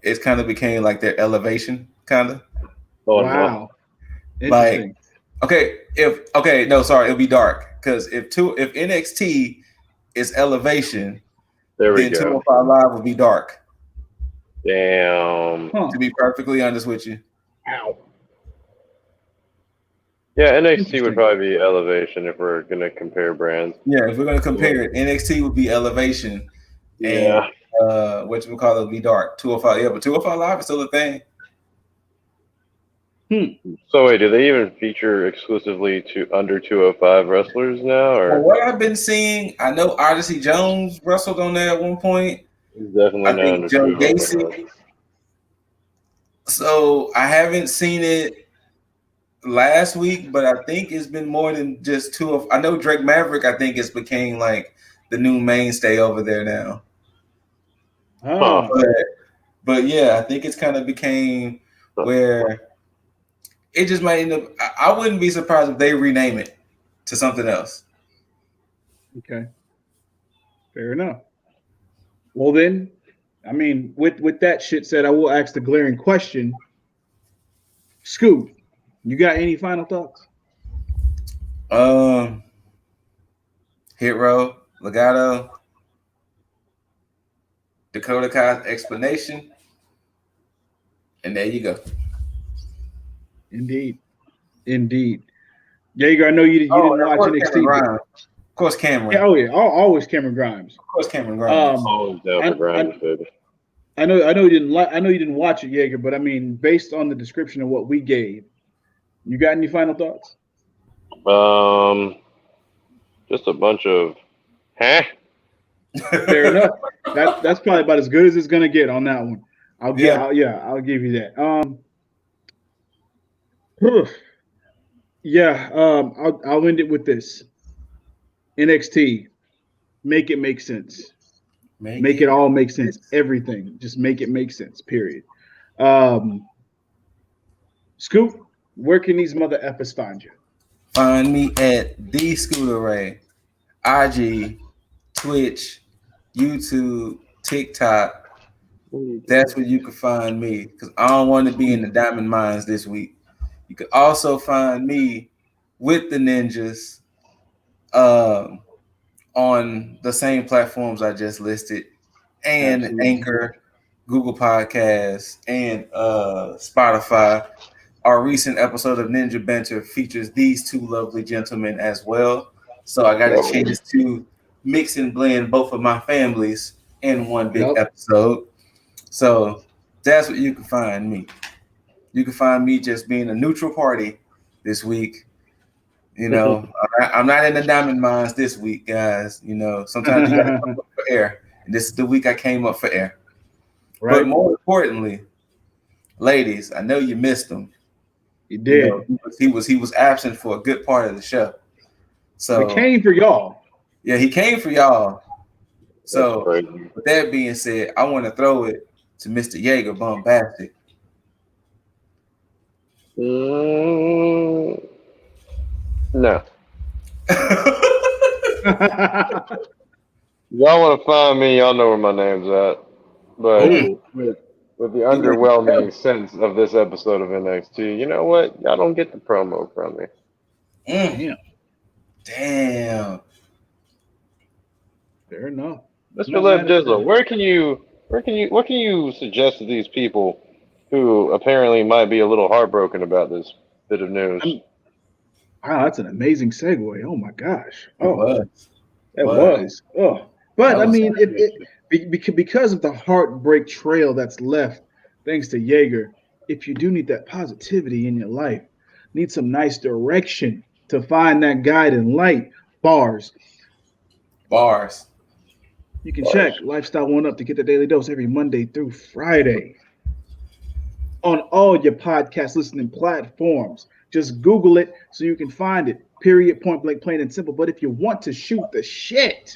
It's kind of became like their Elevation, kind of. Oh, wow. No. Like, it'll be Dark because if NXT is Elevation, then 205 Live will be Dark. Damn. To be perfectly honest with you. Ow. Yeah, NXT would probably be Elevation if we're gonna compare brands. Yeah, if we're gonna compare it, NXT would be Elevation. Yeah. And will be Dark. 205. Yeah, but 205 Live is still a thing. So wait, do they even feature exclusively to under 205 wrestlers now? Or from what I've been seeing, I know Odyssey Jones wrestled on there at one point. He's definitely not under Joe Gacy. So I haven't seen it last week, but I think it's been more than just two of. I know Drake Maverick. I think it's became like the new mainstay over there now. But yeah, I think it's kind of became where it just might end up. I wouldn't be surprised if they rename it to something else. Okay, fair enough. Well then, I mean, with that shit said, I will ask the glaring question. Scoot, you got any final thoughts? Hit row, legato, Dakota Kai's explanation, and there you go. Indeed. Jaeger, I know you didn't watch NXT. Of course, Cameron. Yeah, always Cameron Grimes. Of course, Cameron Grimes. I know you didn't watch it, Jaeger, but I mean, based on the description of what we gave, you got any final thoughts? Just a bunch of Fair enough. That's probably about as good as it's gonna get on that one. I'll give you that. I'll end it with this. NXT, make it make sense. Make it all make sense. Everything. Just make it make sense. Period. Scoot, where can these mother effers find you? Find me at the ScooterRay, IG, Twitch, YouTube, TikTok. That's where you can find me because I don't want to be in the diamond mines this week. You can also find me with the ninjas on the same platforms I just listed, and Absolutely. Anchor, Google Podcasts, and Spotify. Our recent episode of Ninja Banter features these two lovely gentlemen as well. So I got a chance to mix and blend both of my families in one big episode. So that's what you can find me. You can find me just being a neutral party this week. You know, I'm not in the diamond mines this week, guys. You know, sometimes you got to come up for air. And this is the week I came up for air. Right. But more importantly, ladies, I know you missed him. He did. You know, he was absent for a good part of the show. So he came for y'all. Yeah, he came for y'all. So with that being said, I want to throw it to Mr. Jaeger Bombastic. No. Y'all want to find me, y'all know where my name's at. But with the underwhelming sense of this episode of NXT, you know what? Y'all don't get the promo from me. Damn. Fair enough. Mr. Leb Dizzle, what can you suggest to these people who apparently might be a little heartbroken about this bit of news? Wow, that's an amazing segue. Oh my gosh. Oh, it was. Oh, but I mean, because of the heartbreak trail that's left, thanks to Jaeger, if you do need that positivity in your life, need some nice direction to find that guiding light, bars. You can check Lifestyle One Up to get the daily dose every Monday through Friday on all your podcast listening platforms. Just Google it so you can find it. Period, point blank, plain and simple. But if you want to shoot the shit,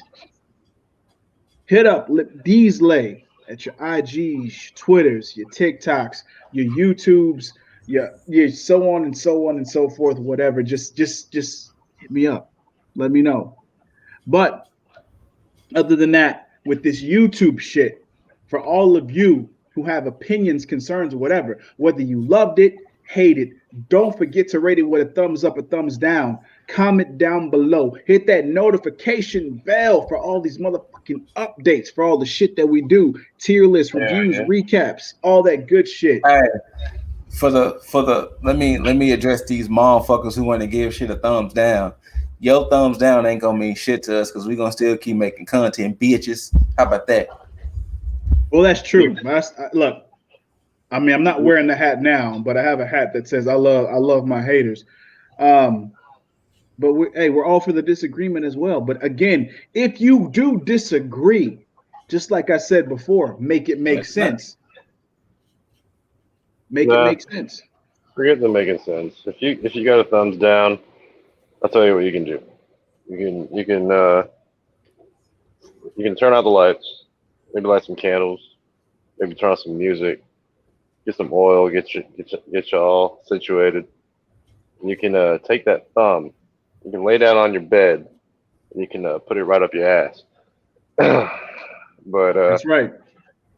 hit up Lip Deasley at your IGs, Twitters, your TikToks, your YouTubes, your so on and so on and so forth, whatever. Just hit me up. Let me know. But other than that, with this YouTube shit, for all of you who have opinions, concerns, or whatever, whether you loved it, hate it, don't forget to rate it with a thumbs up or thumbs down. Comment down below. Hit that notification bell for all these motherfucking updates, for all the shit that we do. Tier list, reviews, recaps, all that good shit. All right. For the let me address these motherfuckers who want to give shit a thumbs down. Your thumbs down ain't gonna mean shit to us because we're gonna still keep making content, bitches. How about that? Well, that's true. Look, I mean, I'm not wearing the hat now, but I have a hat that says I love my haters. But we're all for the disagreement as well. But again, if you do disagree, just like I said before, make it make sense. It make sense. Forget the making sense. If you got a thumbs down, I'll tell you what you can do. You can turn out the lights, maybe light some candles, maybe turn on some music, get some oil, get you all situated. And you can take that thumb, you can lay down on your bed, and you can put it right up your ass. But that's right.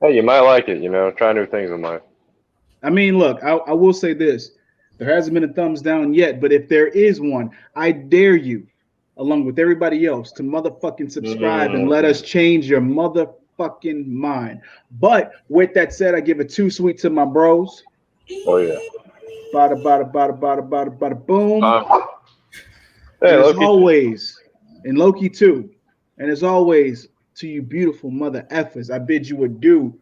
Hey, you might like it. You know, try new things in life. I mean, look, I will say this. There hasn't been a thumbs down yet, but if there is one, I dare you, along with everybody else, to motherfucking subscribe and let us change your motherfucking mind. But with that said, I give it 2 sweet to my bros. Oh yeah. Bada boom. Hey, and as always, and Loki too. And as always, to you beautiful mother effers, I bid you adieu.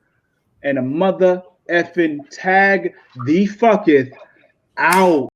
And a mother effing tag the fucketh out.